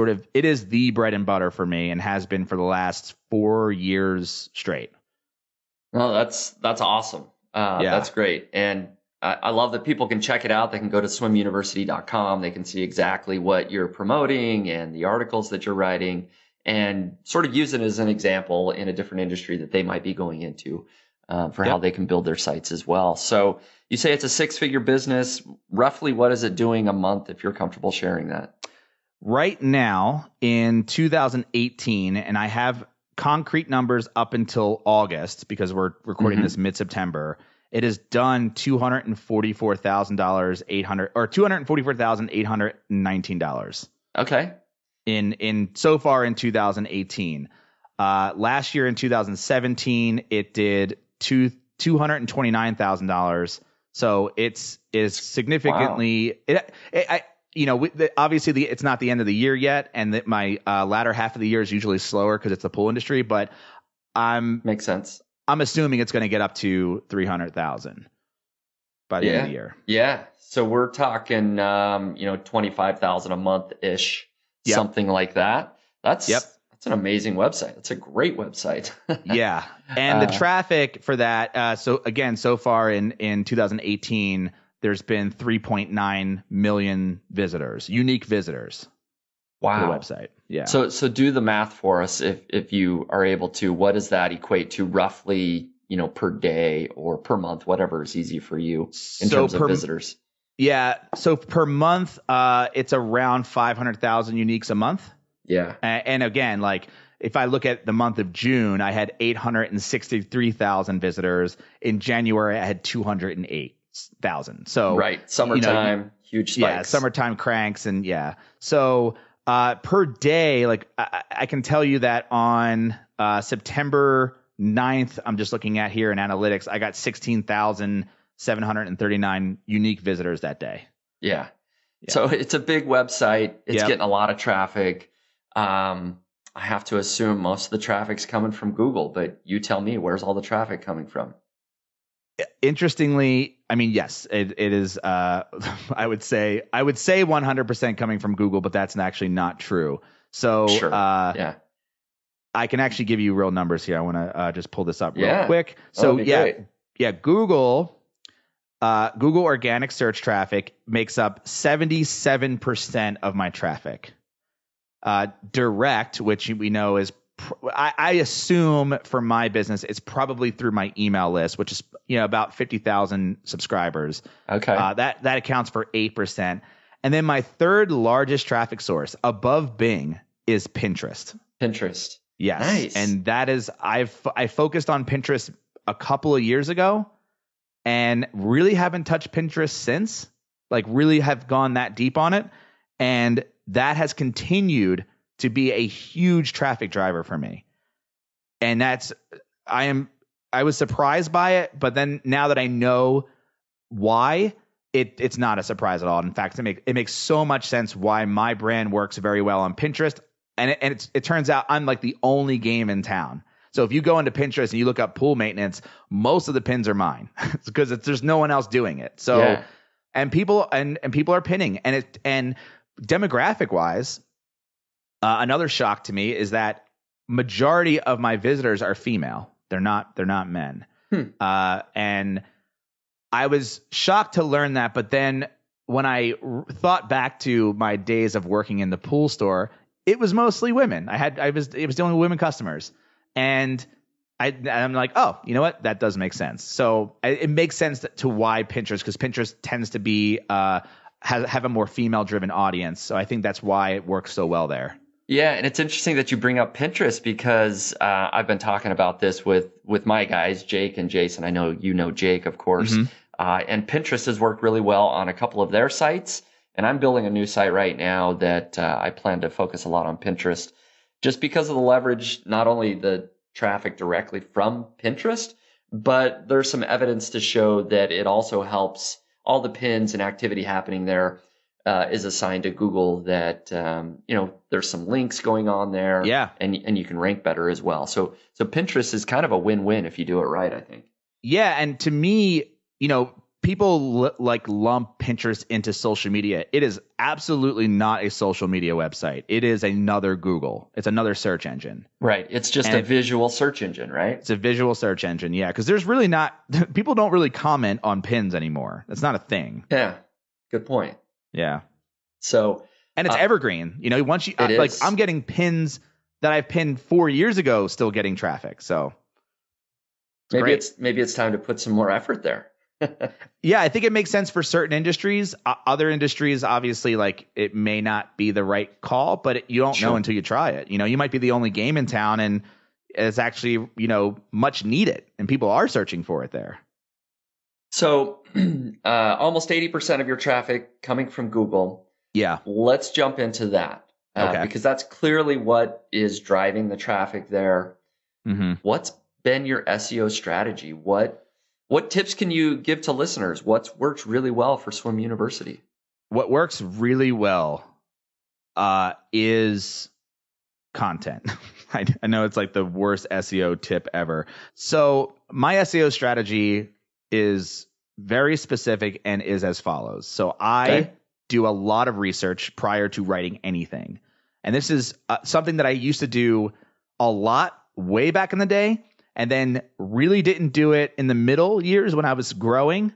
S2: the bread and butter for me and has been for the last 4 years straight.
S1: Well, that's awesome. That's great. And I love that people can check it out. They can go to swimuniversity.com. They can see exactly what you're promoting and the articles that you're writing and sort of use it as an example in a different industry that they might be going into for how they can build their sites as well. So you say it's a 6-figure business. Roughly, what is it doing a month if you're comfortable sharing that?
S2: Right now in 2018, and I have concrete numbers up until August because we're recording this mid-September, it has done $244,819.
S1: Okay.
S2: In so far in 2018. Last year in 2017, it did $229,000. So it's significantly. Wow. Obviously it's not the end of the year yet, and that my latter half of the year is usually slower because it's the pool industry. But
S1: makes sense.
S2: I'm assuming it's going to get up to 300,000 by the end of the year.
S1: Yeah. So we're talking, 25,000 a month ish, something like that. That's an amazing website. That's a great website.
S2: Yeah. And the traffic for that. So again, so far in 2018, there's been 3.9 million visitors, unique visitors.
S1: Wow.
S2: To the website. Yeah.
S1: So do the math for us if you are able to. What does that equate to roughly, per day or per month, whatever is easy for you in terms of visitors?
S2: Yeah. So per month, it's around 500,000 uniques a month.
S1: Yeah.
S2: And again, like if I look at the month of June, I had 863,000 visitors. In January, I had 208,000. So
S1: right. Summertime, huge spikes.
S2: Yeah. Summertime cranks. And yeah. So per day, like I can tell you that on September 9th, I'm just looking at here in analytics, I got 16,739 unique visitors that day.
S1: Yeah. So it's a big website. It's getting a lot of traffic. I have to assume most of the traffic's coming from Google, but you tell me, where's all the traffic coming from?
S2: Interestingly, I mean, yes, it is. I would say 100% coming from Google, but that's actually not true. So, I can actually give you real numbers here. I want to just pull this up real quick. So, Google organic search traffic makes up 77% of my traffic. Direct, which we know is, I assume for my business, it's probably through my email list, which is about 50,000 subscribers.
S1: Okay,
S2: that accounts for 8%, and then my third largest traffic source above Bing is Pinterest.
S1: Pinterest,
S2: yes,
S1: nice.
S2: And that is I focused on Pinterest a couple of years ago, and really haven't touched Pinterest since. Like really have gone that deep on it, and that has continued to be a huge traffic driver for me. And I was surprised by it, but then now that I know why, it's not a surprise at all. In fact, it makes so much sense why my brand works very well on Pinterest. And it turns out I'm like the only game in town. So if you go into Pinterest and you look up pool maintenance, most of the pins are mine because there's no one else doing it. So and people are pinning, and demographic wise, another shock to me is that majority of my visitors are female. They're not men. And I was shocked to learn that. But then when I thought back to my days of working in the pool store, it was mostly women. It was dealing with women customers, and I'm like, oh, you know what? That does make sense. So it makes sense to why Pinterest, because Pinterest tends to be have a more female driven audience. So I think that's why it works so well there.
S1: Yeah, and it's interesting that you bring up Pinterest because I've been talking about this with my guys, Jake and Jason. I know you know Jake, of course. And Pinterest has worked really well on a couple of their sites. And I'm building a new site right now that I plan to focus a lot on Pinterest just because of the leverage, not only the traffic directly from Pinterest, but there's some evidence to show that it also helps all the pins and activity happening there is assigned to Google that, there's some links going on there.
S2: Yeah.
S1: And you can rank better as well. So Pinterest is kind of a win-win if you do it right, I think.
S2: Yeah. And to me, people lump Pinterest into social media. It is absolutely not a social media website. It is another Google. It's another search engine.
S1: Right. It's just a visual search engine, right?
S2: It's a visual search engine. Yeah. Because there's really people don't really comment on pins anymore. That's not a thing.
S1: Yeah. Good point.
S2: Yeah.
S1: So,
S2: and it's evergreen. Once you I'm getting pins that I've pinned 4 years ago, still getting traffic. So
S1: maybe it's time to put some more effort there.
S2: Yeah, I think it makes sense for certain industries. Other industries, obviously, it may not be the right call, but you don't know until you try it. You might be the only game in town, and it's actually much needed, and people are searching for it there.
S1: So, almost 80% of your traffic coming from Google.
S2: Yeah.
S1: Let's jump into that because that's clearly what is driving the traffic there. Mm-hmm. What's been your SEO strategy? What tips can you give to listeners? What's worked really well for Swim University?
S2: What works really well is content. I know it's like the worst SEO tip ever. So my SEO strategy is very specific and is as follows. So I do a lot of research prior to writing anything. And this is something that I used to do a lot way back in the day, and then really didn't do it in the middle years when I was growing,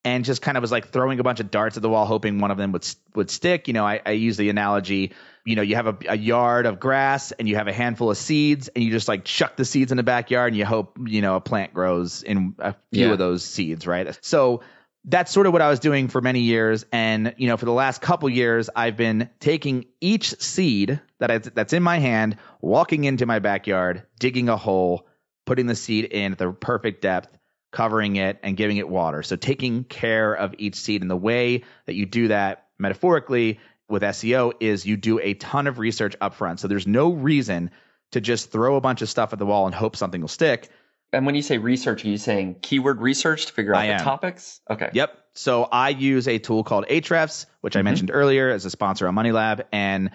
S2: and just kind of was like throwing a bunch of darts at the wall, hoping one of them would stick. I use the analogy, you have a yard of grass and you have a handful of seeds, and you just like chuck the seeds in the backyard and you hope, a plant grows in a few of those seeds, right? So that's sort of what I was doing for many years. And, for the last couple years, I've been taking each seed that's in my hand, walking into my backyard, digging a hole, putting the seed in at the perfect depth, covering it, and giving it water. So taking care of each seed. And the way that you do that metaphorically with SEO is you do a ton of research up front. So there's no reason to just throw a bunch of stuff at the wall and hope something will stick.
S1: And when you say research, are you saying keyword research to figure out the topics? Okay.
S2: Yep. So I use a tool called Ahrefs, which I mentioned earlier as a sponsor on Money Lab, and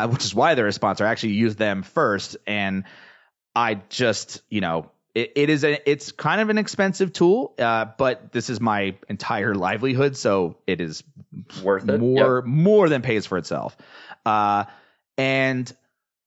S2: which is why they're a sponsor. I actually use them first, and I just, it's kind of an expensive tool, but this is my entire livelihood, so it is
S1: worth it.
S2: More than pays for itself. And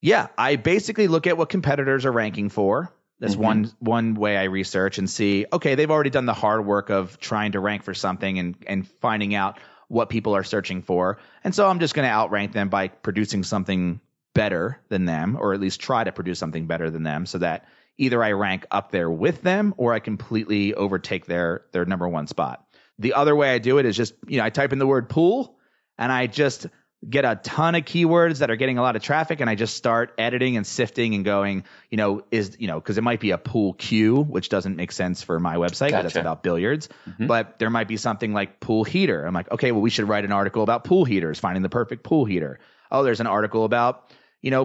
S2: yeah, I basically look at what competitors are ranking for. That's one way I research and see, okay, they've already done the hard work of trying to rank for something and finding out what people are searching for. And so I'm just going to outrank them by producing something better than them, or at least try to produce something better than them, so that either I rank up there with them or I completely overtake their number one spot. The other way I do it is just, I type in the word pool and I just get a ton of keywords that are getting a lot of traffic, and I just start editing and sifting and going, because it might be a pool cue, which doesn't make sense for my website because that's about billiards, but there might be something like pool heater. I'm like, okay, well, we should write an article about pool heaters, finding the perfect pool heater. Oh, there's an article about,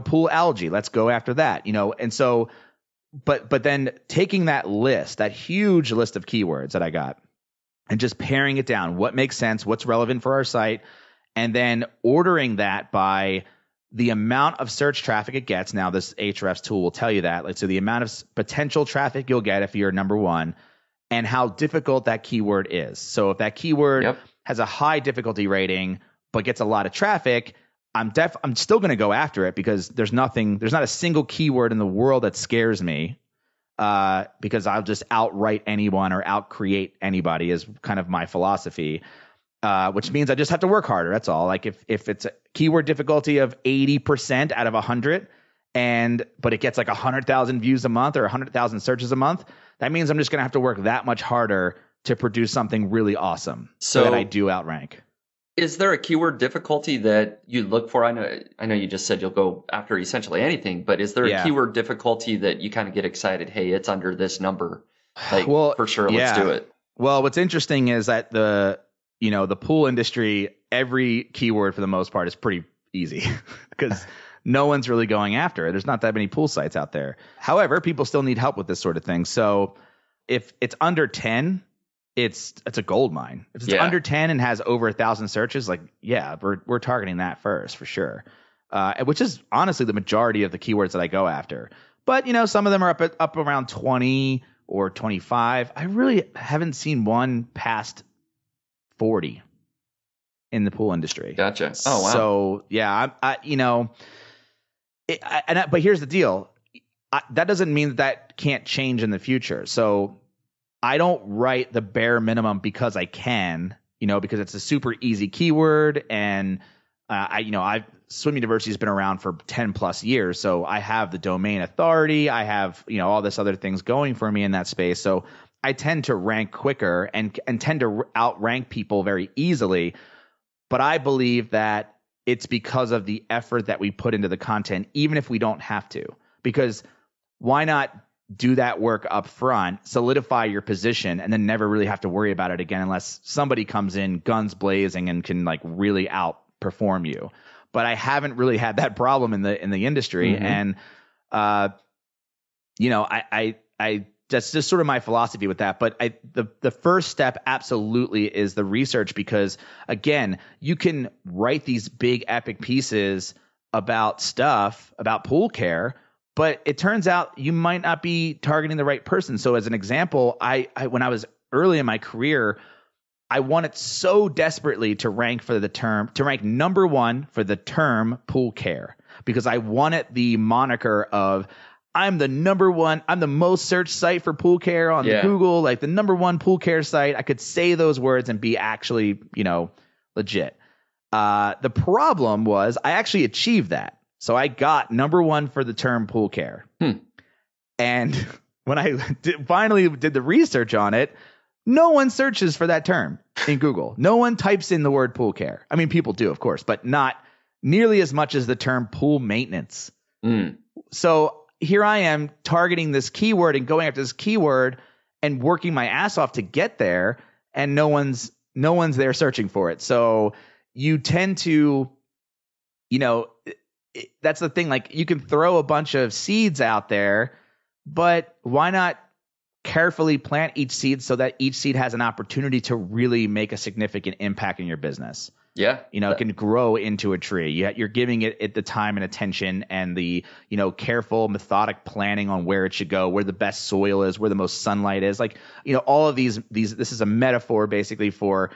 S2: pool algae. Let's go after that, and so, but then taking that list, that huge list of keywords that I got, and just paring it down, what makes sense, what's relevant for our site, and then ordering that by the amount of search traffic it gets. Now, this Ahrefs tool will tell you that. So the amount of potential traffic you'll get if you're number one, and how difficult that keyword is. So if that keyword has a high difficulty rating but gets a lot of traffic, I'm still going to go after it because there's not a single keyword in the world that scares me, because I'll just outright anyone or outcreate anybody is kind of my philosophy, which means I just have to work harder. That's all. Like if it's a keyword difficulty of 80% out of 100, but it gets like 100,000 views a month or 100,000 searches a month, that means I'm just going to have to work that much harder to produce something really awesome so that I do outrank.
S1: Is there a keyword difficulty that you look for? I know you just said you'll go after essentially anything, but is there a keyword difficulty that you kind of get excited? Hey, it's under this number. Like, well, for sure, let's do it.
S2: Well, what's interesting is that the pool industry, every keyword for the most part is pretty easy because no one's really going after it. There's not that many pool sites out there. However, people still need help with this sort of thing. So if it's under 10, it's a gold mine. If it's under 10 and has over 1,000 searches, like, we're targeting that first for sure. Which is honestly the majority of the keywords that I go after. But, some of them are up around 20 or 25. I really haven't seen one past 40 in the pool industry.
S1: Gotcha. Oh, wow.
S2: So, yeah, but here's the deal. That doesn't mean that can't change in the future. So I don't write the bare minimum because I can, because it's a super easy keyword. And, Swim University has been around for 10 plus years. So I have the domain authority. I have, all this other things going for me in that space. So I tend to rank quicker and tend to outrank people very easily. But I believe that it's because of the effort that we put into the content, even if we don't have to, because why not do that work up front, solidify your position, and then never really have to worry about it again unless somebody comes in guns blazing and can like really outperform you. But I haven't really had that problem in the industry. Mm-hmm. And I that's just sort of my philosophy with that. But the first step absolutely is the research, because again, you can write these big epic pieces about pool care, but it turns out you might not be targeting the right person. So as an example, I when I was early in my career, I wanted so desperately to rank number one for the term pool care, because I wanted the moniker of I'm the number one, I'm the most searched site for pool care on Google, like the number one pool care site. I could say those words and be actually, legit. The problem was I actually achieved that. So I got number one for the term pool care. And when I finally did the research on it, no one searches for that term in Google. No one types in the word pool care. I mean, people do, of course, but not nearly as much as the term pool maintenance. So here I am targeting this keyword and going after this keyword and working my ass off to get there, and no one's there searching for it. So you tend to, that's the thing. Like, you can throw a bunch of seeds out there, but why not carefully plant each seed so that each seed has an opportunity to really make a significant impact in your business?
S1: Yeah.
S2: It can grow into a tree. You're giving it the time and attention and the, careful, methodic planning on where it should go, where the best soil is, where the most sunlight is. Like, all of these, this is a metaphor basically for,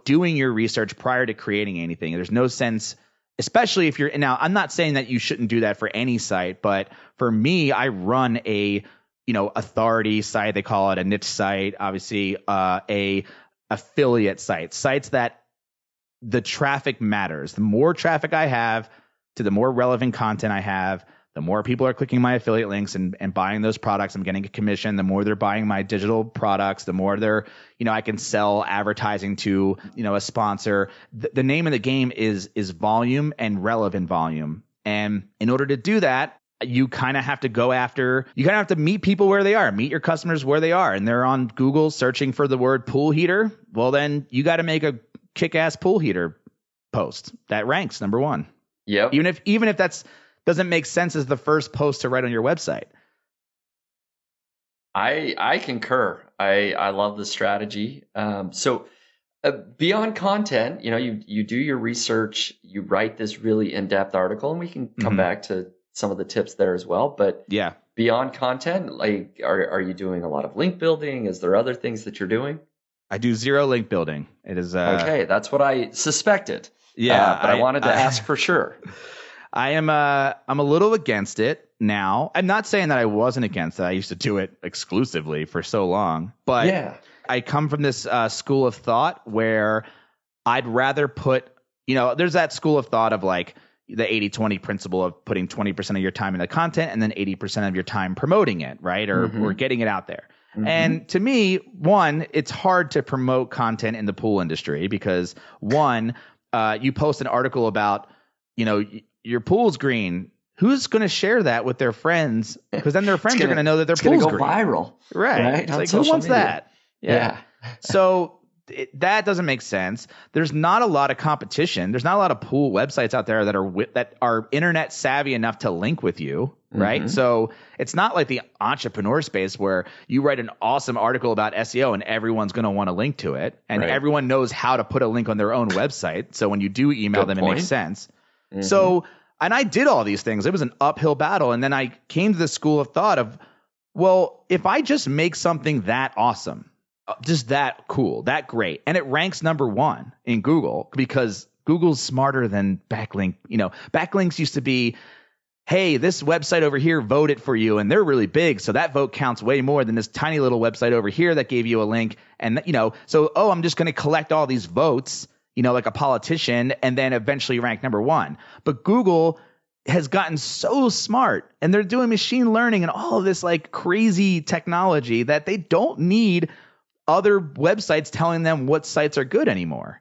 S2: doing your research prior to creating anything. There's no sense, especially if you're, now I'm not saying that you shouldn't do that for any site, but for me, I run a, authority site. They call it a niche site, obviously, a affiliate site, sites that the traffic matters. The more traffic I have to the more relevant content I have, the more people are clicking my affiliate links and buying those products. I'm getting a commission. The more they're buying my digital products, the more they're, I can sell advertising to, a sponsor. The name of the game is volume and relevant volume. And in order to do that, you kind of have to meet people where they are, meet your customers where they are. And they're on Google searching for the word pool heater. Well, then you got to make a kick-ass pool heater post that ranks number one.
S1: Yep.
S2: Even if that's doesn't make sense as the first post to write on your website.
S1: I concur. I love the strategy. So beyond content, you do your research, you write this really in-depth article, and we can come back to some of the tips there as well. But
S2: yeah,
S1: beyond content, like, are you doing a lot of link building? Is there other things that you're doing?
S2: I do zero link building. It is
S1: okay. That's what I suspected.
S2: Yeah,
S1: but I wanted to ask for sure.
S2: I'm a little against it now. I'm not saying that I wasn't against it. I used to do it exclusively for so long, but
S1: Yeah.
S2: I come from this school of thought where I'd rather put, there's that school of thought of like the 80-20 principle of putting 20% of your time into content and then 80% of your time promoting it, right? Or getting it out there. Mm-hmm. And to me, one, it's hard to promote content in the pool industry because one, you post an article about, your pool's green. Who's going to share that with their friends? Because then their friends are going to know that their pool's
S1: green. It's going to go
S2: viral.
S1: viral. Right?
S2: It's like, who wants
S1: media.
S2: that? Yeah. So that doesn't make sense. There's not a lot of competition. There's not a lot of pool websites out there that are internet savvy enough to link with you, right? Mm-hmm. So it's not like the entrepreneur space where you write an awesome article about SEO and everyone's going to want to link to it, and everyone knows how to put a link on their own website. So when you do email them, it makes sense. Mm-hmm. So, and I did all these things. It was an uphill battle, and then I came to the school of thought of, well, if I just make something that awesome, just that cool, that great, and it ranks number one in Google because Google's smarter than backlink. Backlinks used to be, hey, this website over here voted for you, and they're really big, so that vote counts way more than this tiny little website over here that gave you a link. And so I'm just going to collect all these votes, like a politician, and then eventually rank number one. But Google has gotten so smart, and they're doing machine learning and all of this like crazy technology that they don't need other websites telling them what sites are good anymore.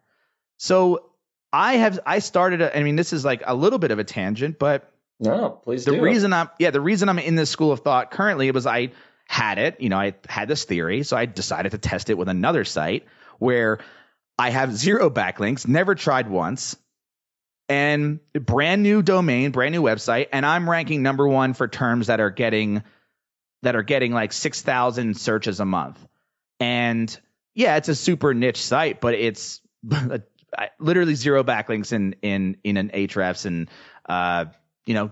S2: So I started this is like a little bit of a tangent, but
S1: no, please
S2: do. The reason I'm in this school of thought currently was I had it, I had this theory, so I decided to test it with another site where I have zero backlinks, never tried once, and brand new domain, brand new website, and I'm ranking number one for terms that are getting like 6,000 searches a month. And yeah, it's a super niche site, but it's literally zero backlinks in an Ahrefs and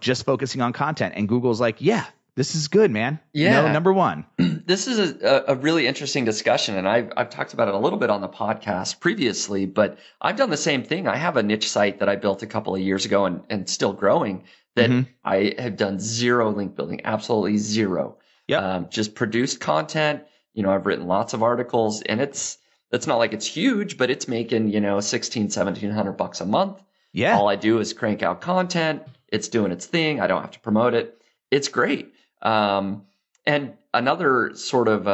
S2: just focusing on content. And Google's like, yeah, this is good, man.
S1: Yeah,
S2: number one.
S1: This is a really interesting discussion, and I've talked about it a little bit on the podcast previously. But I've done the same thing. I have a niche site that I built a couple of years ago and still growing. That I have done zero link building, absolutely zero.
S2: Yep.
S1: Just produced content. I've written lots of articles, and it's not like it's huge, but it's making, $1,700 a month.
S2: Yeah.
S1: All I do is crank out content. It's doing its thing. I don't have to promote it. It's great. And another sort of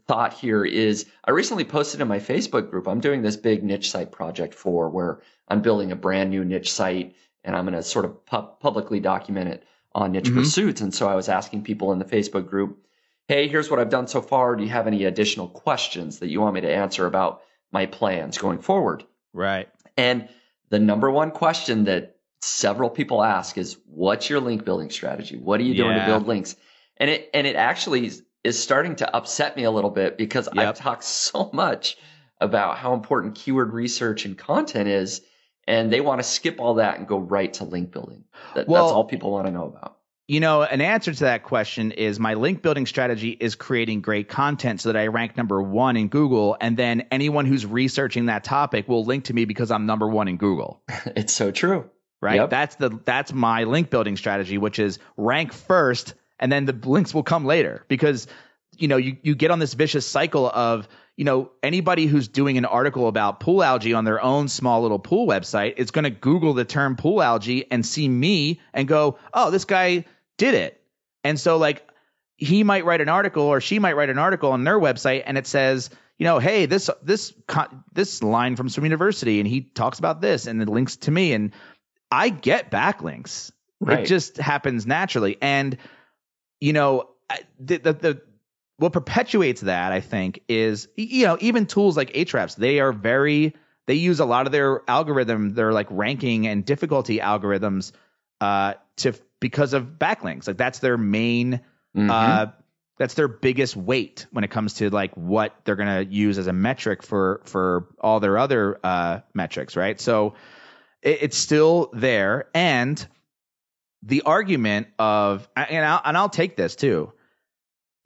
S1: thought here is I recently posted in my Facebook group, I'm doing this big niche site project where I'm building a brand new niche site, and I'm going to sort of publicly document it on Niche Pursuits. And so I was asking people in the Facebook group, hey, here's what I've done so far. Do you have any additional questions that you want me to answer about my plans going forward?
S2: Right.
S1: And the number one question that several people ask is, what's your link building strategy? What are you doing to build links? And it actually is starting to upset me a little bit because I've talked so much about how important keyword research and content is, and they want to skip all that and go right to link building. That's all people want to know about.
S2: An answer to that question is my link building strategy is creating great content so that I rank number one in Google, and then anyone who's researching that topic will link to me because I'm number one in Google.
S1: It's so true.
S2: Right?
S1: Yep.
S2: That's my link building strategy, which is rank first and then the links will come later, because you get on this vicious cycle of anybody who's doing an article about pool algae on their own small little pool website is going to Google the term pool algae and see me and go, oh, this guy did it. And so like he might write an article or she might write an article on their website and it says, hey, this line from Swim University, and he talks about this and it links to me, and I get backlinks. Right. It just happens naturally. And what perpetuates that, I think, is, even tools like Ahrefs, they use a lot of their like ranking and difficulty algorithms because of backlinks. Like that's their main, that's their biggest weight when it comes to like what they're going to use as a metric for all their other metrics. Right. So it's still there. And the argument of, and I'll take this too.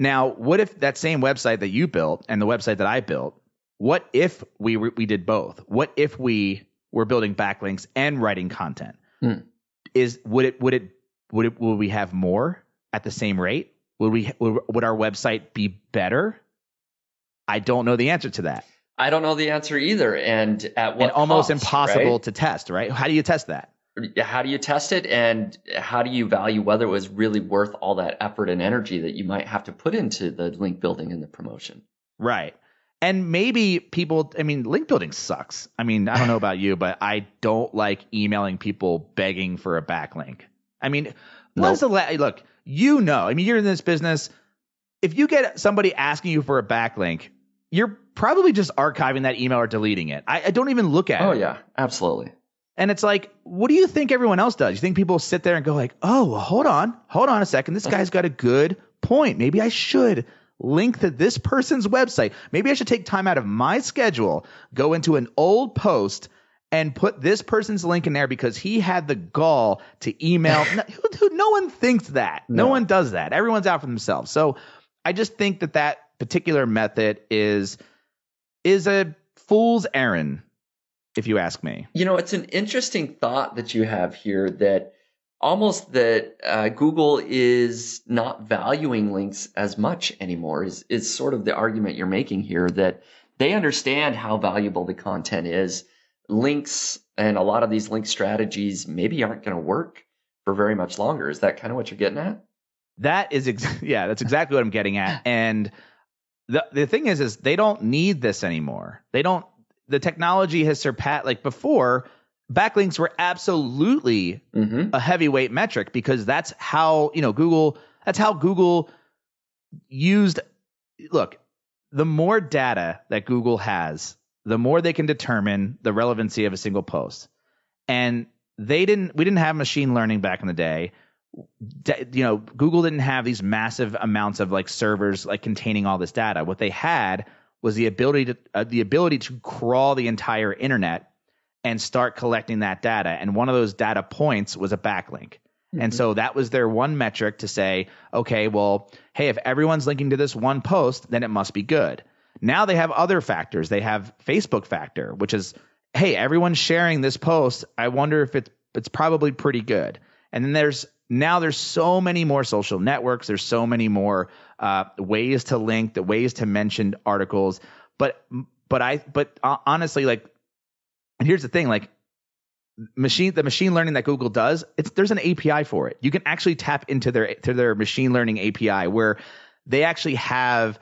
S2: Now, what if that same website that you built and the website that I built, what if we did both? What if we were building backlinks and writing content? Would we have more at the same rate? Would our website be better? I don't know the answer to that.
S1: I don't know the answer either. And at what
S2: and almost
S1: cost,
S2: impossible
S1: right?
S2: to test, right? How do you test that?
S1: How do you test it, and how do you value whether it was really worth all that effort and energy that you might have to put into the link building and the promotion?
S2: Right. And maybe people, link building sucks. I don't know about you, but I don't like emailing people begging for a backlink. Look, you're in this business. If you get somebody asking you for a backlink, you're probably just archiving that email or deleting it. I don't even look at it.
S1: Oh, yeah, absolutely.
S2: And it's like, what do you think everyone else does? You think people sit there and go like, oh, well, hold on a second. This guy's got a good point. Maybe I should link to this person's website. Maybe I should take time out of my schedule, go into an old post and put this person's link in there because he had the gall to email. No one thinks that. No one does that. Everyone's out for themselves. So I just think that particular method is a fool's errand, if you ask me.
S1: It's an interesting thought that you have here that almost that Google is not valuing links as much anymore is sort of the argument you're making here, that they understand how valuable the content is. Links and a lot of these link strategies maybe aren't going to work for very much longer. Is that kind of what you're getting at?
S2: That is, that's exactly what I'm getting at. And the thing is they don't need this anymore. The technology has surpassed, like before, backlinks were absolutely a heavyweight metric because that's how, Google used. Look, the more data that Google has, the more they can determine the relevancy of a single post. And we didn't have machine learning back in the day. Google didn't have these massive amounts of like servers like containing all this data. What they had was the ability to crawl the entire internet and start collecting that data. And one of those data points was a backlink. And so that was their one metric to say, okay, well, hey, if everyone's linking to this one post, then it must be good. Now they have other factors. They have Facebook factor, which is, hey, everyone's sharing this post. I wonder if it's probably pretty good. And then there's so many more social networks. There's so many more ways to link, the ways to mention articles. But honestly, like, and here's the thing, like the machine learning that Google does, there's an API for it. You can actually tap into their machine learning API where they actually have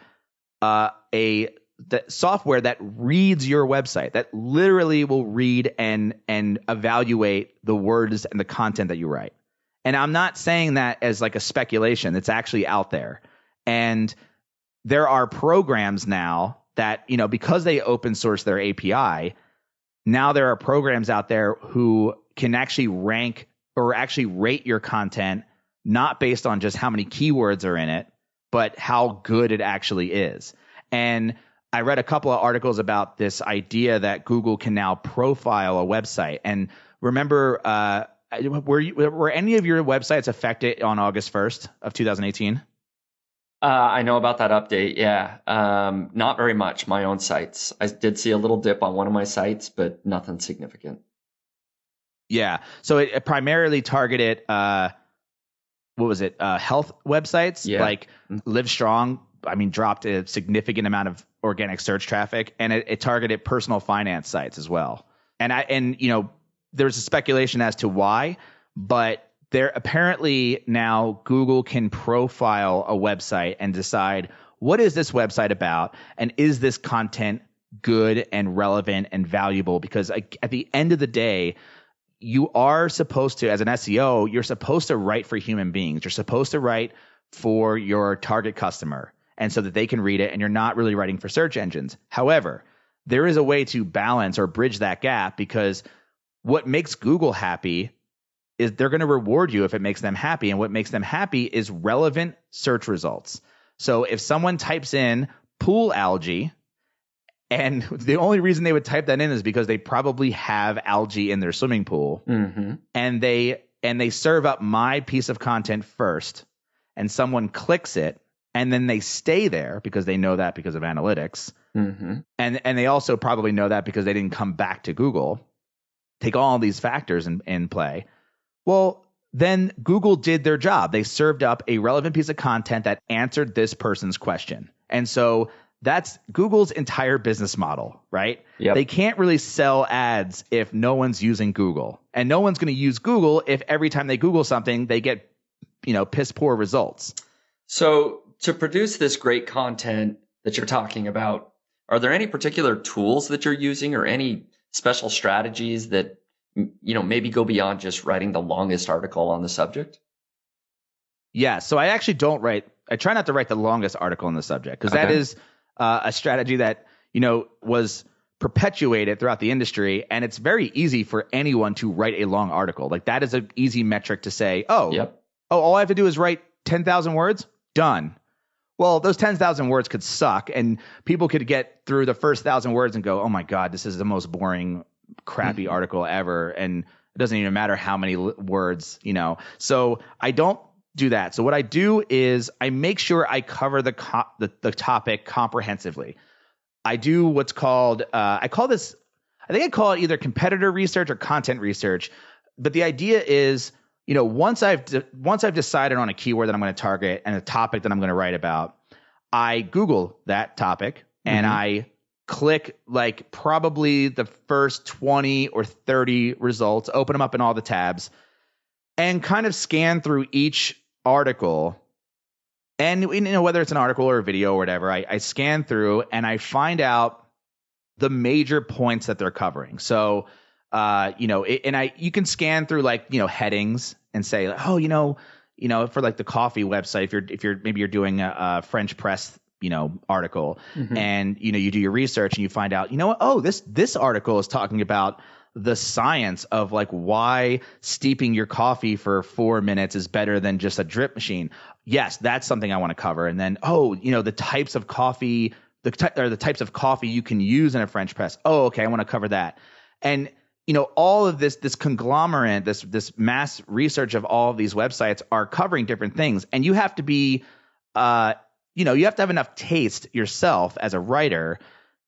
S2: the software that reads your website, that literally will read and evaluate the words and the content that you write. And I'm not saying that as like a speculation. It's actually out there. And there are programs now that, because they open source their API, now there are programs out there who can actually rank or actually rate your content, not based on just how many keywords are in it, but how good it actually is. And I read a couple of articles about this idea that Google can now profile a website. And remember, were any of your websites affected on August 1st of 2018?
S1: I know about that update. Yeah. Not very much. My own sites. I did see a little dip on one of my sites, but nothing significant.
S2: Yeah. So it primarily targeted, health websites, like Livestrong. Dropped a significant amount of organic search traffic, and it targeted personal finance sites as well. And there's a speculation as to why, but there apparently now Google can profile a website and decide, what is this website about, and is this content good and relevant and valuable? Because at the end of the day, you are supposed to, as an SEO, you're supposed to write for human beings. You're supposed to write for your target customer, and so that they can read it, and you're not really writing for search engines. However, there is a way to balance or bridge that gap, because what makes Google happy is they're going to reward you if it makes them happy. And what makes them happy is relevant search results. So if someone types in pool algae, and the only reason they would type that in is because they probably have algae in their swimming pool, and they serve up my piece of content first, and someone clicks it and then they stay there because they know that because of analytics. And they also probably know that because they didn't come back to Google. Take all these factors in play. Well, then Google did their job. They served up a relevant piece of content that answered this person's question. And so that's Google's entire business model, right?
S1: Yep.
S2: They can't really sell ads if no one's using Google. And no one's going to use Google if every time they Google something, they get, piss poor results.
S1: So to produce this great content that you're talking about, are there any particular tools that you're using or any special strategies that, maybe go beyond just writing the longest article on the subject?
S2: Yeah. So I actually I try not to write the longest article on the subject because that is a strategy that, was perpetuated throughout the industry. And it's very easy for anyone to write a long article. Like that is an easy metric to say, all I have to do is write 10,000 words. Done. Well, those 10,000 words could suck and people could get through the first 1,000 words and go, oh my God, this is the most boring, crappy article ever. And it doesn't even matter how many words, So I don't do that. So what I do is I make sure I cover the topic comprehensively. I do what's called, I call it either competitor research or content research. But the idea is, once I've decided on a keyword that I'm going to target and a topic that I'm going to write about, I Google that topic and I click like probably the first 20 or 30 results, open them up in all the tabs and kind of scan through each article. And whether it's an article or a video or whatever, I scan through and I find out the major points that they're covering. So you can scan through like, headings and say, for like the coffee website, if you're doing a French press, article and, you do your research and you find out, this article is talking about the science of like why steeping your coffee for 4 minutes is better than just a drip machine. Yes, that's something I want to cover. And then, the types of coffee, the types of coffee you can use in a French press. Oh, okay. I want to cover that. And, all of this conglomerate, this mass research of all of these websites are covering different things. And you have to be, you have to have enough taste yourself as a writer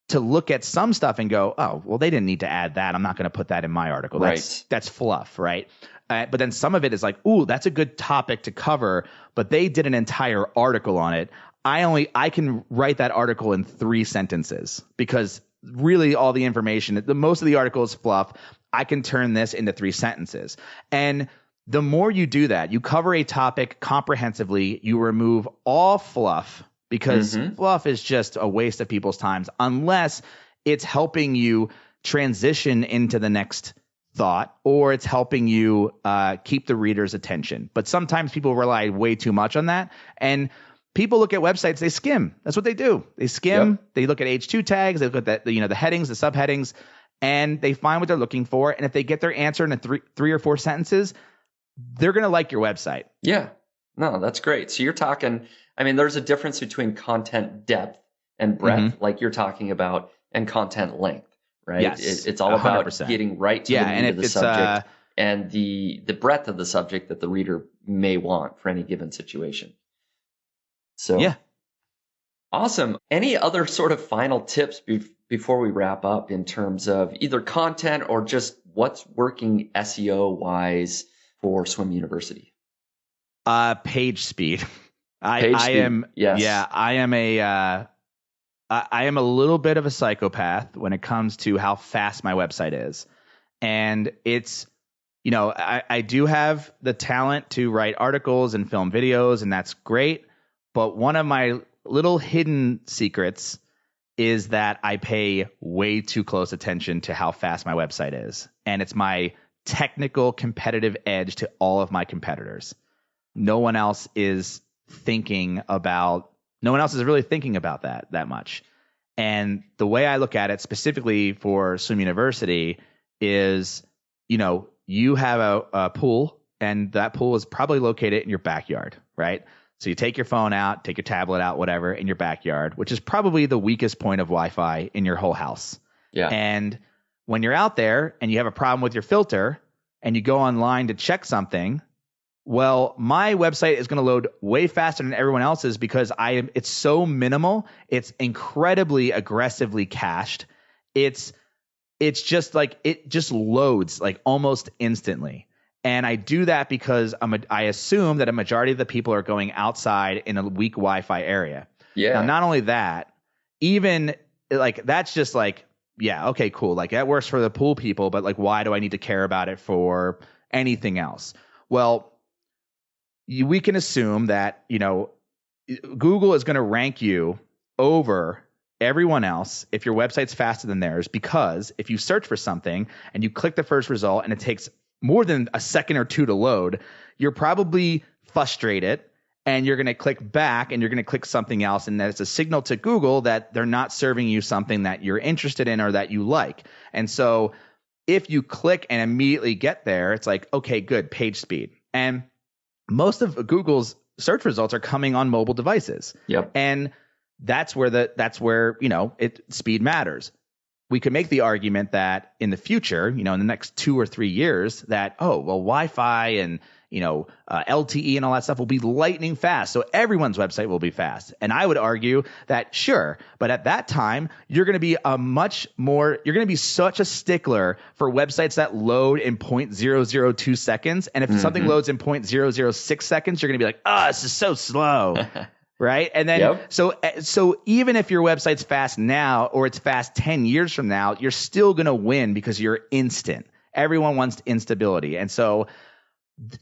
S2: to look at some stuff and go, oh, well, they didn't need to add that. I'm not going to put that in my article. That's fluff, right? But then some of it is like, ooh, that's a good topic to cover, but they did an entire article on it. I can write that article in 3 sentences because really all the information, most of the article is fluff. I can turn this into 3 sentences. And the more you do that, you cover a topic comprehensively, you remove all fluff because fluff is just a waste of people's times unless it's helping you transition into the next thought or it's helping you keep the reader's attention. But sometimes people rely way too much on that. And people look at websites, they skim. That's what they do. They skim. Yep. They look at H2 tags. They look at the headings, the subheadings, and they find what they're looking for. And if they get their answer in three or 4 sentences, they're going to like your website.
S1: Yeah. No, that's great. So you're talking, there's a difference between content depth and breadth, like you're talking about, and content length, right?
S2: Yes,
S1: it's all 100%. About getting right to the meat of the subject and the breadth of the subject that the reader may want for any given situation. So, yeah. Awesome. Any other sort of final tips before we wrap up in terms of either content or just what's working SEO wise for Swim University?
S2: Page speed. I am a little bit of a psychopath when it comes to how fast my website is. And it's, I do have the talent to write articles and film videos, and that's great. But one of my little hidden secrets is that I pay way too close attention to how fast my website is. And it's my technical competitive edge to all of my competitors. No one else is really thinking about that much. And the way I look at it specifically for Swim University is, you have a pool and that pool is probably located in your backyard, right? So you take your phone out, take your tablet out, whatever, in your backyard, which is probably the weakest point of Wi-Fi in your whole house.
S1: Yeah.
S2: And when you're out there and you have a problem with your filter and you go online to check something, Well, my website is going to load way faster than everyone else's because it's so minimal. It's incredibly aggressively cached. It's just like it just loads like almost instantly. And I do that because I assume that a majority of the people are going outside in a weak Wi-Fi area.
S1: Yeah.
S2: Now, not only that, even like that's just like, yeah, okay, cool. Like that works for the pool people, but like, why do I need to care about it for anything else? Well, we can assume that, Google is going to rank you over everyone else if your website's faster than theirs, because if you search for something and you click the first result and it takes more than a second or two to load, you're probably frustrated and you're going to click back and you're going to click something else. And that's a signal to Google that they're not serving you something that you're interested in or that you like. And so if you click and immediately get there, it's like, okay, good, page speed. And most of Google's search results are coming on mobile devices.
S1: Yep.
S2: And that's where speed matters. We could make the argument that in the future, in the next 2 or 3 years, that Wi-Fi and LTE and all that stuff will be lightning fast, so everyone's website will be fast. And I would argue that sure, but at that time, you're going to be such a stickler for websites that load in 0.002 seconds, and if something loads in 0.006 seconds, you're going to be like, this is so slow. Right. And then so even if your website's fast now or it's fast 10 years from now, you're still going to win because you're instant. Everyone wants instability. And so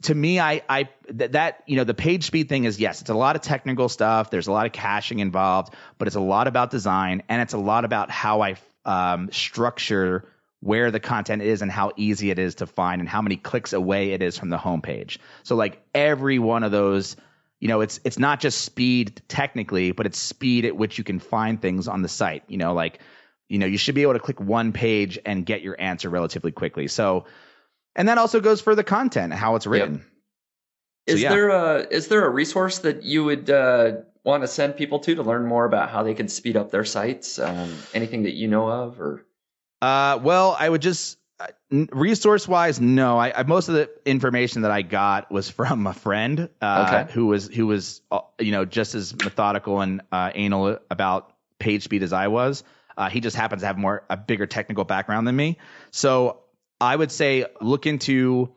S2: to me, the page speed thing is, yes, it's a lot of technical stuff. There's a lot of caching involved, but it's a lot about design, and it's a lot about how I structure where the content is and how easy it is to find and how many clicks away it is from the homepage. So like every one of those, it's not just speed technically, but it's speed at which you can find things on the site. You should be able to click one page and get your answer relatively quickly. So, and that also goes for the content, how it's written.
S1: Yep. Is there a resource that you would want to send people to learn more about how they can speed up their sites? Anything that you know of, or?
S2: Well, I would just resource-wise, no. I most of the information that I got was from a friend who was just as methodical and anal about page speed as I was. He just happens to have a bigger technical background than me. So I would say look into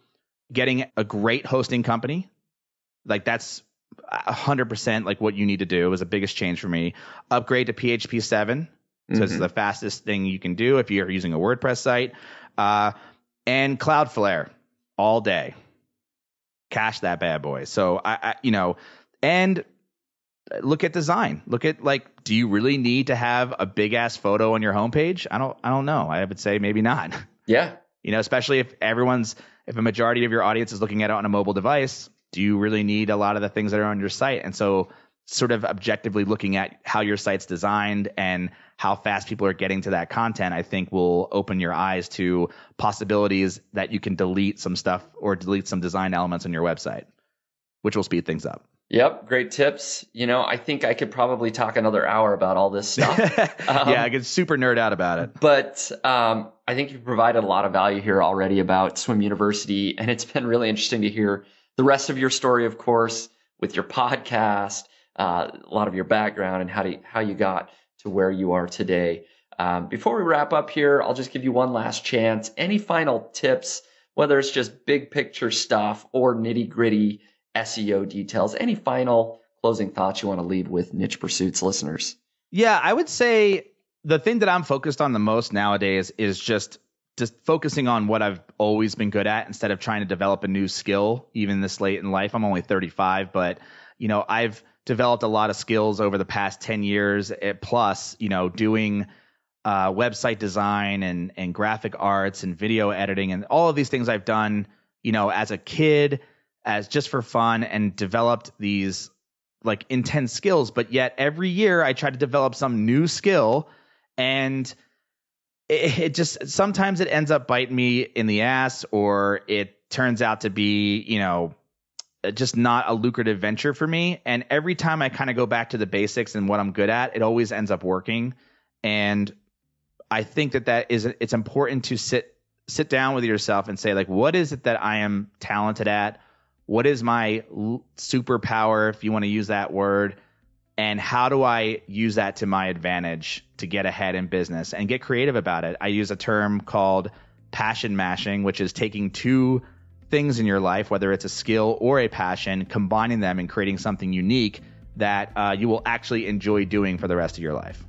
S2: getting a great hosting company. Like that's 100% like what you need to do. It was the biggest change for me. Upgrade to PHP 7. So it's the fastest thing you can do if you're using a WordPress site. And Cloudflare all day. Cache that bad boy. So and look at design. Look at do you really need to have a big ass photo on your homepage? I don't know. I would say maybe not.
S1: Yeah.
S2: Especially if a majority of your audience is looking at it on a mobile device, do you really need a lot of the things that are on your site? And so sort of objectively looking at how your site's designed and how fast people are getting to that content, I think will open your eyes to possibilities that you can delete some stuff or delete some design elements on your website, which will speed things up.
S1: Yep. Great tips. I think I could probably talk another hour about all this stuff.
S2: Yeah, I get super nerd out about it.
S1: But I think you've provided a lot of value here already about Swim University. And it's been really interesting to hear the rest of your story, of course, with your podcast, a lot of your background and how you got to where you are today. Before we wrap up here, I'll just give you one last chance. Any final tips, whether it's just big picture stuff or nitty gritty SEO details, any final closing thoughts you want to leave with Niche Pursuits listeners?
S2: Yeah, I would say the thing that I'm focused on the most nowadays is just focusing on what I've always been good at instead of trying to develop a new skill, even this late in life. I'm only 35, but I've developed a lot of skills over the past 10 years plus, doing website design and graphic arts and video editing and all of these things I've done, as a kid, as just for fun, and developed these intense skills. But yet every year I try to develop some new skill, and it just sometimes it ends up biting me in the ass, or it turns out to be, just not a lucrative venture for me. And every time I kind of go back to the basics and what I'm good at, it always ends up working. And I think it's important to sit down with yourself and say, what is it that I am talented at? what is my superpower, if you want to use that word, and how do I use that to my advantage to get ahead in business and get creative about it. I use a term called passion mashing, which is taking two things in your life, whether it's a skill or a passion, combining them and creating something unique that you will actually enjoy doing for the rest of your life.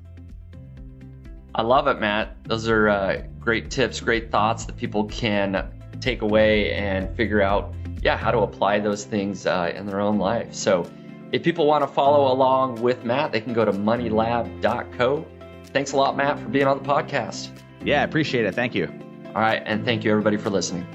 S1: I love it, Matt. Those are great tips, great thoughts that people can take away and figure out, how to apply those things in their own life. So if people want to follow along with Matt, they can go to moneylab.co. Thanks a lot, Matt, for being on the podcast.
S2: Yeah, appreciate it. Thank you.
S1: All right. And thank you, everybody, for listening.